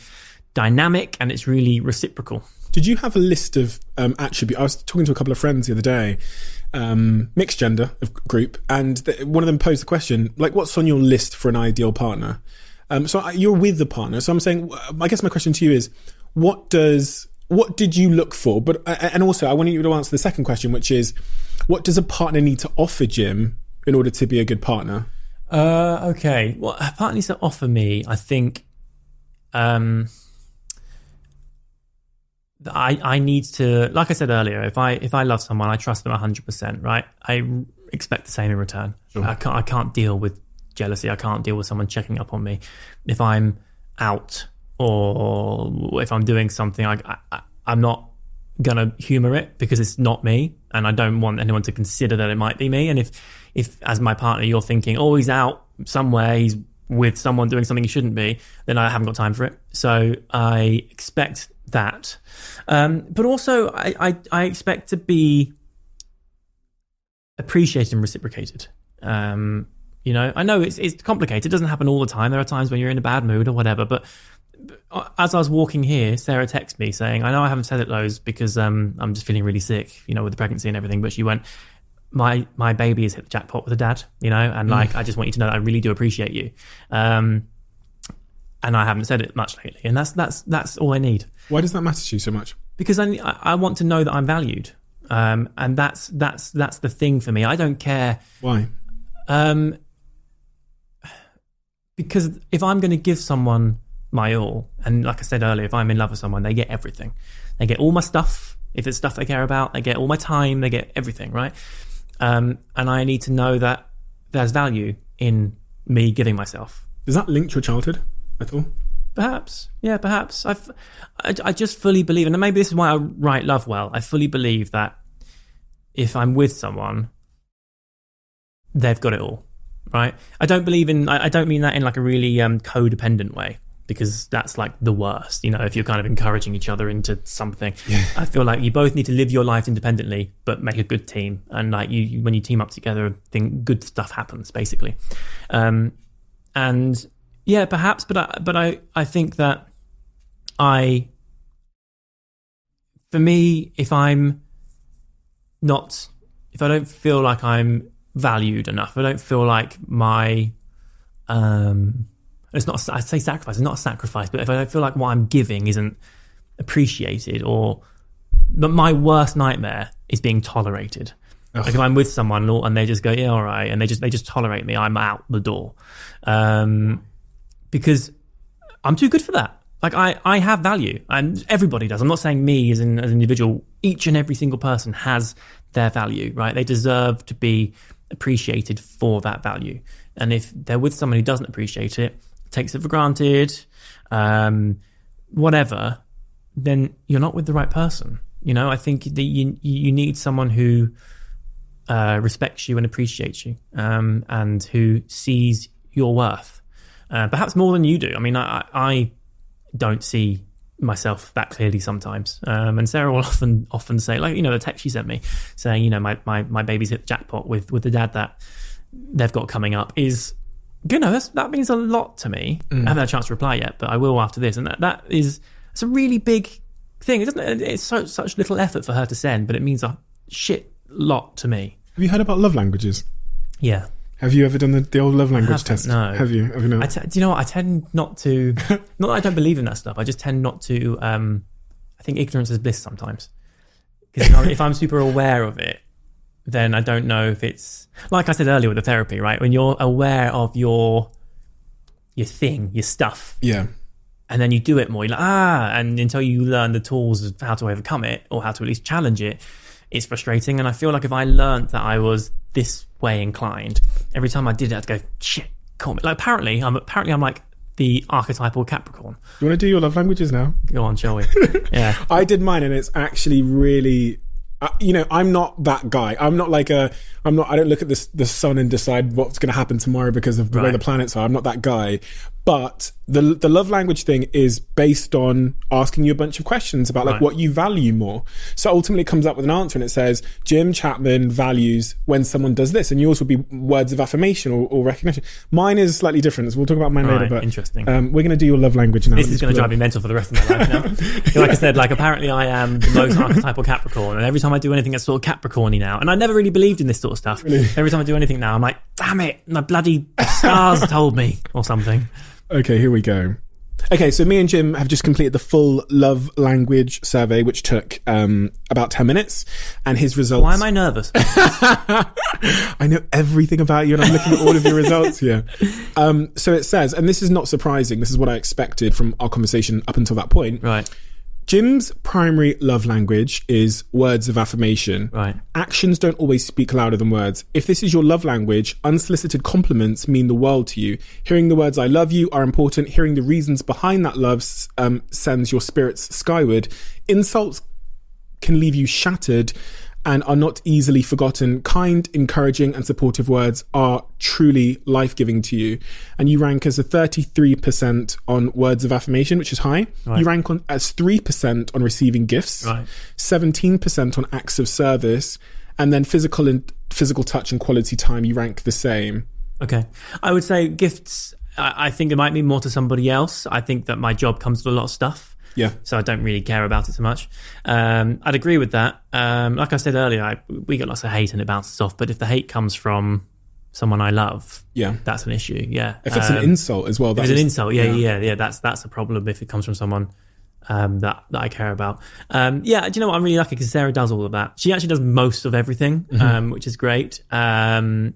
dynamic, and it's really reciprocal.
Did you have a list of attributes? I was talking to a couple of friends the other day, mixed gender group, and one of them posed the question, like, what's on your list for an ideal partner? So you're with the partner. So I'm saying, I guess my question to you is, what did you look for? But and also, I want you to answer the second question, which is, what does a partner need to offer Jim in order to be a good partner?
Okay. What a partner needs to offer me, I think, I need to, like I said earlier, if I love someone, I trust them 100%, right? I expect the same in return. Sure. I can't deal with jealousy. I can't deal with someone checking up on me. If I'm out or if I'm doing something, I'm not gonna humor it because it's not me, and I don't want anyone to consider that it might be me. And if as my partner you're thinking, oh, he's out somewhere, he's with someone doing something he shouldn't be, then I haven't got time for it. So I expect that, but also I expect to be appreciated and reciprocated. I know it's complicated. It doesn't happen all the time. There are times when you're in a bad mood or whatever. But as I was walking here, Sarah texted me saying, I know I haven't said it loads because I'm just feeling really sick, with the pregnancy and everything. But she went, my baby has hit the jackpot with a dad, and I just want you to know that I really do appreciate you. And I haven't said it much lately. And that's all I need.
Why does that matter to you so much?
Because I want to know that I'm valued. And that's the thing for me. I don't care.
Why?
Because if I'm going to give someone my all. And like I said earlier, if I'm in love with someone, they get everything. They get all my stuff. If it's stuff they care about, they get all my time. They get everything, right? And I need to know that there's value in me giving myself.
Does that link to your childhood at all?
Perhaps. Yeah, perhaps. I just fully believe, and maybe this is why I write Love Well, I fully believe that if I'm with someone, they've got it all, right? I don't mean that in like a really codependent way, because that's like the worst, if you're kind of encouraging each other into something.
Yeah.
I feel like you both need to live your lives independently, but make a good team. And like when you team up together, I think good stuff happens, basically. And yeah, perhaps, but I think that for me, if I don't feel like I'm valued enough, I don't feel like my, it's not, I say sacrifice, it's not a sacrifice, but if I don't feel like what I'm giving isn't appreciated, but my worst nightmare is being tolerated.
Ugh.
Like if I'm with someone and they just go, yeah, all right, and they just tolerate me, I'm out the door. Because I'm too good for that. Like I have value, and everybody does. I'm not saying me as an individual. Each and every single person has their value, right? They deserve to be appreciated for that value. And if they're with someone who doesn't appreciate it, takes it for granted, whatever, then you're not with the right person. I think that you need someone who respects you and appreciates you, and who sees your worth, perhaps more than you do. I mean, I don't see myself that clearly sometimes, and Sarah will often say, like, the text she sent me saying, my baby's hit the jackpot with the dad that they've got coming up is, that means a lot to me. I haven't had a chance to reply yet, but I will after this, and it's a really big thing. It's such little effort for her to send, but it means a shit lot to me.
Have you heard about love languages?
Yeah.
Have you ever done the old love language test?
No.
Have you not?
Do you know what? I tend not to. Not that I don't believe in that stuff. I just tend not to. I think ignorance is bliss sometimes. Because if I'm super aware of it, then I don't know if it's like I said earlier with the therapy, right? When you're aware of your thing, your stuff,
yeah,
and then you do it more, you're like, and until you learn the tools of how to overcome it or how to at least challenge it, it's frustrating. And I feel like if I learned that I was this way inclined, every time I did it, I'd go, shit, call me. Like apparently I'm like the archetypal Capricorn.
You want to do your love languages now?
Go on, shall we? Yeah.
I did mine, and it's actually really, I'm not that guy. I don't look at the sun and decide what's going to happen tomorrow because of the way the planets are. I'm not that guy. But the love language thing is based on asking you a bunch of questions about like what you value more. So ultimately it comes up with an answer, and it says Jim Chapman values when someone does this, and yours will be words of affirmation or recognition. Mine is slightly different, so we'll talk about mine later. But
interesting.
We're going to do your love language now.
This is going to drive me mental for the rest of my life now. Like I said, like apparently I am the most archetypal Capricorn, and every time I do anything that's sort of Capricorn-y now, and I never really believed in this sort of stuff.
Really?
Every time I do anything now, I'm like, damn it, my bloody stars told me or something.
Okay, here we go. Okay, so me and Jim have just completed the full love language survey, which took about 10 minutes, and his results...
Why am I nervous?
I know everything about you, and I'm looking at all of your results here. So it says, and this is not surprising, this is what I expected from our conversation up until that point.
Right.
Jim's primary love language is words of affirmation.
Right.
Actions don't always speak louder than words. If this is your love language, unsolicited compliments mean the world to you. Hearing the words "I love you" are important. Hearing the reasons behind that love sends your spirits skyward. Insults can leave you shattered and are not easily forgotten. Kind, encouraging and supportive words are truly life-giving to you. And you rank as a 33% on words of affirmation, which is high.
Right.
You rank as 3% on receiving gifts, 17% on acts of service, and then physical touch and quality time, you rank the same.
Okay. I would say gifts, I think it might mean more to somebody else. I think that my job comes with a lot of stuff.
Yeah.
So I don't really care about it so much. I'd agree with that. Like I said earlier, we get lots of hate and it bounces off. But if the hate comes from someone I love, that's an issue. Yeah.
If it's an insult as well.
If it's an insult, yeah. That's a problem if it comes from someone that I care about. Do you know what? I'm really lucky because Sarah does all of that. She actually does most of everything, which is great. And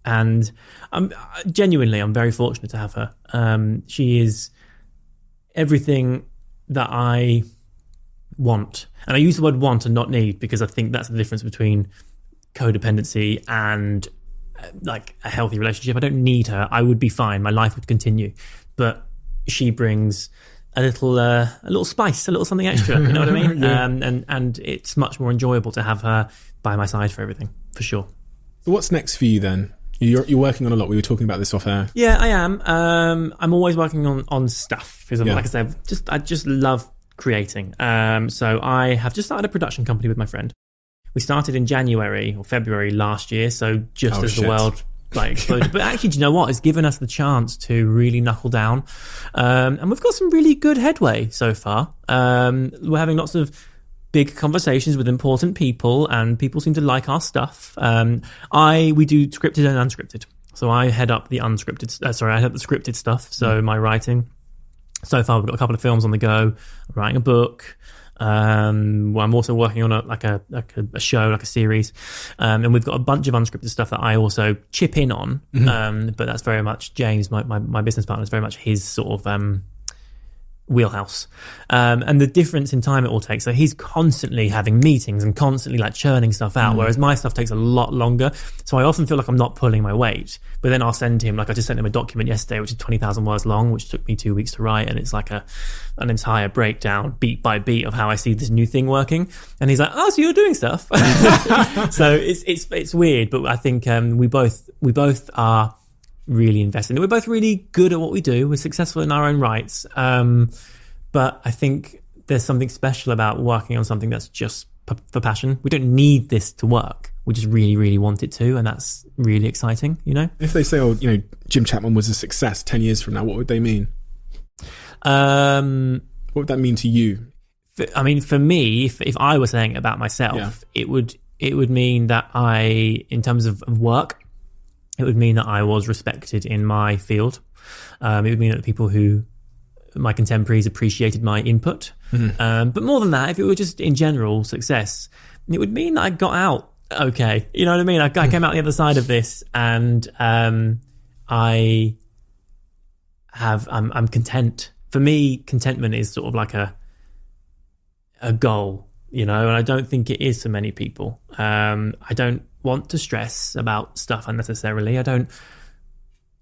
I'm very fortunate to have her. She is everything that I want. And I use the word want and not need because I think that's the difference between codependency and like a healthy relationship. I don't need her. I would be fine. My life would continue. But she brings a little spice, a little something extra. You know what I mean?
Yeah.
And it's much more enjoyable to have her by my side for everything, for sure.
So what's next for you then? You're working on a lot. We were talking about this off air.
Yeah, I am. I'm always working on stuff because, like I said, I just love creating. So I have just started a production company with my friend. We started in January or February last year, so just as the world exploded. But actually, do you know what? It's given us the chance to really knuckle down, and we've got some really good headway so far. We're having lots of big conversations with important people, and people seem to like our stuff. We do scripted and unscripted. So I head up the unscripted. I head up the scripted stuff. So my writing. So far, we've got a couple of films on the go. I'm writing a book. I'm also working on a show, like a series, and we've got a bunch of unscripted stuff that I also chip in on. But that's very much James, my business partner, is very much his sort of wheelhouse. And the difference in time it all takes. So he's constantly having meetings and constantly like churning stuff out, whereas my stuff takes a lot longer. So I often feel like I'm not pulling my weight. But then I'll send him, like I just sent him a document yesterday, which is 20,000 words long, which took me 2 weeks to write. And it's like an entire breakdown, beat by beat, of how I see this new thing working. And he's like, "Oh, so you're doing stuff." So it's weird, but I think we both are really invested. We're both really good at what we do. We're successful in our own rights. But I think there's something special about working on something that's just for passion. We don't need this to work. We just really, really want it to. And that's really exciting, you know?
If they say, Jim Chapman was a success 10 years from now, what would they mean? What would that mean to you?
For me, if I were saying it about myself, it would mean that in terms of work, it would mean that I was respected in my field. It would mean that my contemporaries appreciated my input. But more than that, if it were just in general success, it would mean that I got out okay. You know what I mean? I came out the other side of this, and I'm content. For me, contentment is sort of like a goal, and I don't think it is for many people. I don't want to stress about stuff unnecessarily. I don't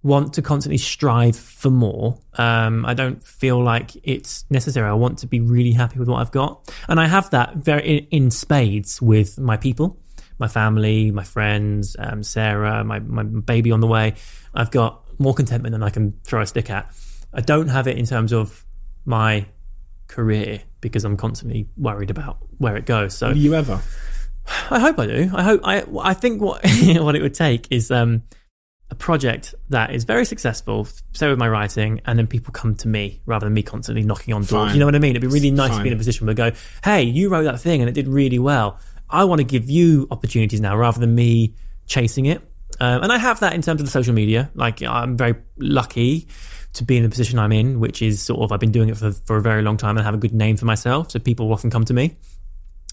want to constantly strive for more. I don't feel like it's necessary. I want to be really happy with what I've got. And I have that very in spades with my people, my family, my friends, Sarah, my baby on the way. I've got more contentment than I can throw a stick at. I don't have it in terms of my career because I'm constantly worried about where it goes. So,
do you ever?
I hope I do. I think what what it would take is a project that is very successful, say with my writing, and then people come to me rather than me constantly knocking on doors.
Fine.
You know what I mean? It'd be really nice to be in a position where I go, "Hey, you wrote that thing and it did really well. I want to give you opportunities now rather than me chasing it." And I have that in terms of the social media. Like, I'm very lucky to be in the position I'm in, which is sort of, I've been doing it for a very long time and have a good name for myself. So people often come to me.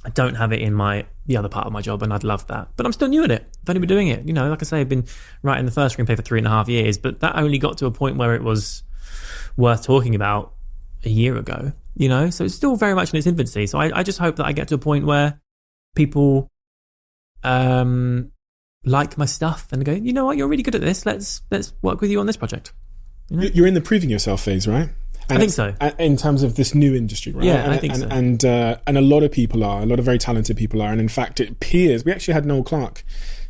I don't have it in the other part of my job, and I'd love that. But I'm still new at it. I've only been doing it. Like I say, I've been writing the first screenplay for 3.5 years, but that only got to a point where it was worth talking about a year ago, So it's still very much in its infancy. So I just hope that I get to a point where people like my stuff and go, "You know what, you're really good at this. Let's work with you on this project."
You're in the proving yourself phase, right?
And I think so.
In terms of this new industry, right?
Yeah, I think so.
And a lot of people are, a lot of very talented people are. And in fact, it appears, we actually had Noel Clark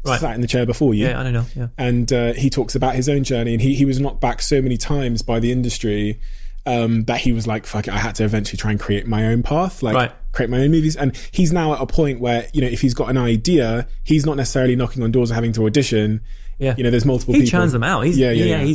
sat in the chair before you.
Yeah, I know. Yeah.
And he talks about his own journey. And he was knocked back so many times by the industry that he was like, fuck it, I had to eventually try and create my own path, create my own movies. And he's now at a point where, if he's got an idea, he's not necessarily knocking on doors or having to audition. Yeah. There's multiple people.
He churns them out. He's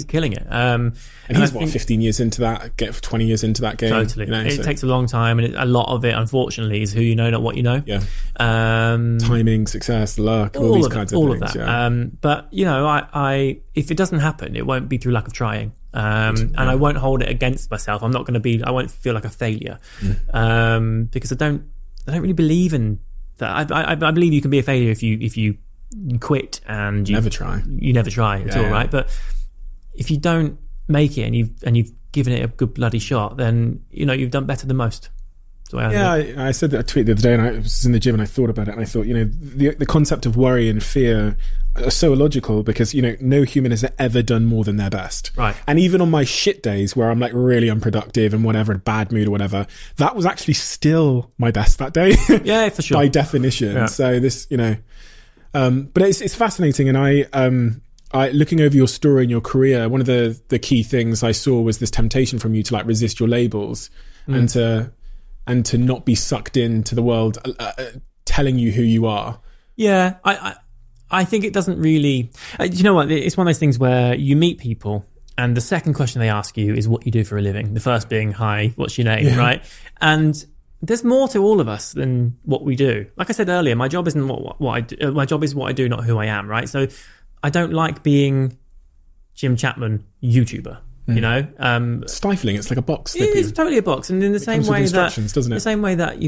killing it.
And he's 15 years into that, 20 years into that game.
Totally. It takes a long time, and a lot of it, unfortunately, is who you know, not what you know.
Yeah. Timing, success, luck, all these kinds of things.
All of that. Yeah. But, I if it doesn't happen, it won't be through lack of trying. And I won't hold it against myself. I won't feel like a failure. Because I don't really believe in that. I believe you can be a failure if you quit and you
never try.
You never try at all, right? But if you don't make it and you've given it a good bloody shot, then you've done better than most.
I said that I tweeted the other day, and I was in the gym and I thought about it, and I thought, the concept of worry and fear are so illogical because, no human has ever done more than their best.
Right.
And even on my shit days where I'm like really unproductive and whatever, in bad mood or whatever, that was actually still my best that day.
Yeah, for sure.
By definition. Yeah. So this, but it's fascinating. And I looking over your story and your career, one of the key things I saw was this temptation from you to like resist your labels and to not be sucked into the world telling you who you are.
Yeah, I think it doesn't really... you know what? It's one of those things where you meet people and the second question they ask you is what you do for a living. The first being, hi, what's your name, right? And there's more to all of us than what we do. Like I said earlier, my job isn't what I do. My job is what I do, not who I am, right? So I don't like being Jim Chapman, YouTuber.
Stifling. It's like a box.
It's totally a box, and in the same way
doesn't it?
The same way that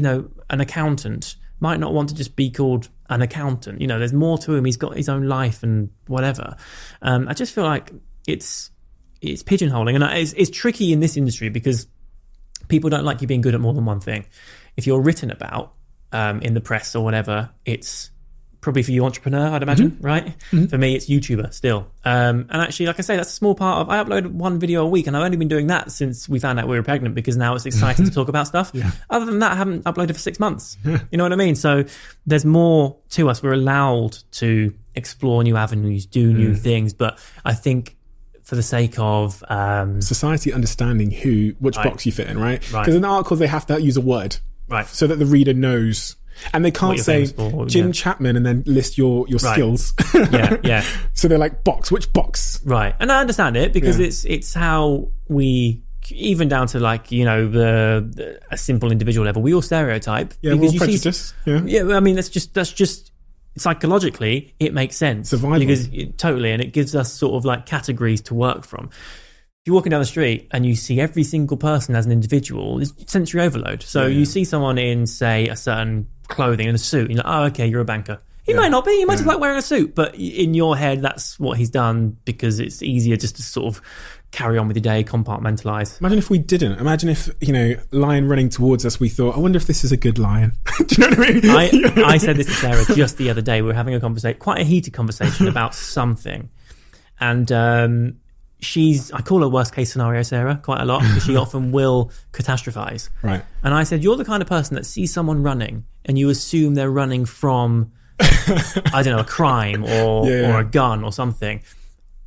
an accountant might not want to just be called an accountant. There's more to him. He's got his own life and whatever. I just feel like it's pigeonholing, and it's tricky in this industry because people don't like you being good at more than one thing. If you're written about in the press or whatever, it's probably for you entrepreneur, I'd imagine, right? Mm-hmm. For me, it's YouTuber still. And actually, like I say, that's a small part of... I upload one video a week, and I've only been doing that since we found out we were pregnant because now it's exciting to talk about stuff. Yeah. Other than that, I haven't uploaded for 6 months. Yeah. You know what I mean? So there's more to us. We're allowed to explore new avenues, do new things. But I think for the sake of...
society understanding which box you fit in, right? Because in articles, they have to use a word.
Right.
So that the reader knows... And they can't say Jim Chapman and then list your skills.
Yeah.
So they're like, which box?
Right. And I understand it because it's how we, even down to like, a simple individual level, we all stereotype.
Yeah, we're all prejudice.
I mean, that's just psychologically, it makes sense.
Survival.
Because totally, and it gives us sort of like categories to work from. If you're walking down the street and you see every single person as an individual, it's sensory overload. So you see someone in, say, a certain clothing and a suit, you're like, oh, okay, you're a banker. He might not be. He might just like wearing a suit. But in your head, that's what he's done because it's easier just to sort of carry on with your day, compartmentalize.
Imagine if we didn't. Imagine if, lion running towards us, we thought, I wonder if this is a good lion. Do you know what I mean?
I said this to Sarah just the other day. We were having a conversation, quite a heated conversation about something. And I call her worst case scenario Sarah quite a lot because she often will catastrophize.
Right.
And I said, you're the kind of person that sees someone running and you assume they're running from, I don't know, a crime or a gun or something.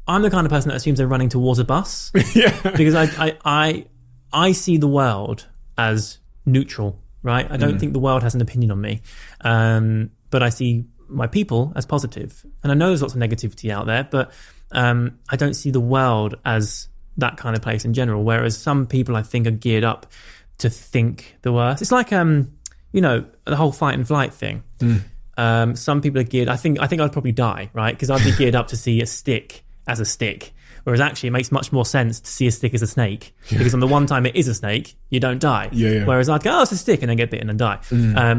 I'm the kind of person that assumes they're running towards a bus. Because I see the world as neutral, right? I don't think the world has an opinion on me. But I see my people as positive. And I know there's lots of negativity out there, but I don't see the world as that kind of place in general, whereas some people I think are geared up to think the worst. It's like the whole fight and flight thing. Some people are geared... I think I'd probably die, right? Because I'd be geared up to see a stick as a stick, whereas actually it makes much more sense to see a stick as a snake, because on the one time it is a snake, you don't die. Whereas I'd go, oh, it's a stick, and then get bitten and die.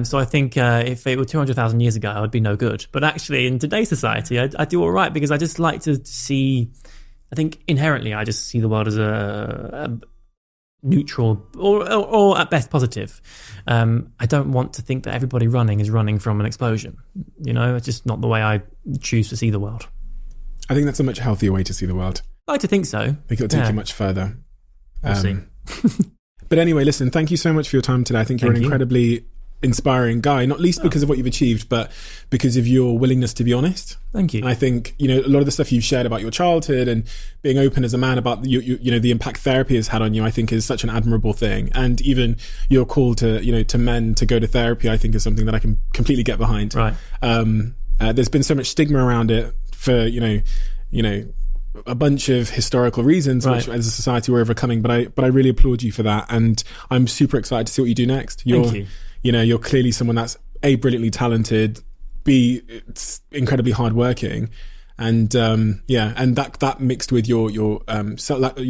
So I think if it were 200,000 years ago, I would be no good. But actually in today's society, I do all right, because I just like to see... I think inherently I just see the world as a neutral or at best positive. I don't want to think that everybody running is running from an explosion. It's just not the way I choose to see the world.
I think that's a much healthier way to see the world.
I like to think so.
I think it'll take you much further.
We'll see.
But anyway, listen, thank you so much for your time today. I think you're an incredibly inspiring guy, not least because of what you've achieved, but because of your willingness to be honest.
Thank you.
And I think, a lot of the stuff you've shared about your childhood and being open as a man about the impact therapy has had on you, I think is such an admirable thing. And even your call to, to men to go to therapy, I think is something that I can completely get behind.
Right.
There's been so much stigma around it for, a bunch of historical reasons, which as a society we're overcoming, but I really applaud you for that. And I'm super excited to see what you do next.
Thank you.
You're clearly someone that's A, brilliantly talented, B, it's incredibly hardworking, and and that mixed with your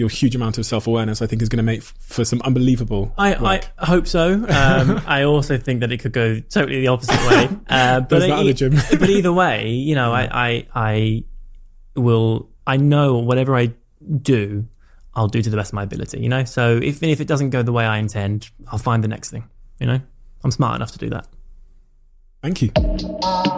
huge amount of self-awareness, I think is going to make for some unbelievable work.
I hope so. I also think that it could go totally the opposite way. But either way, I know whatever I do, I'll do to the best of my ability, you know? So if it doesn't go the way I intend, I'll find the next thing, you know? I'm smart enough to do that.
Thank you.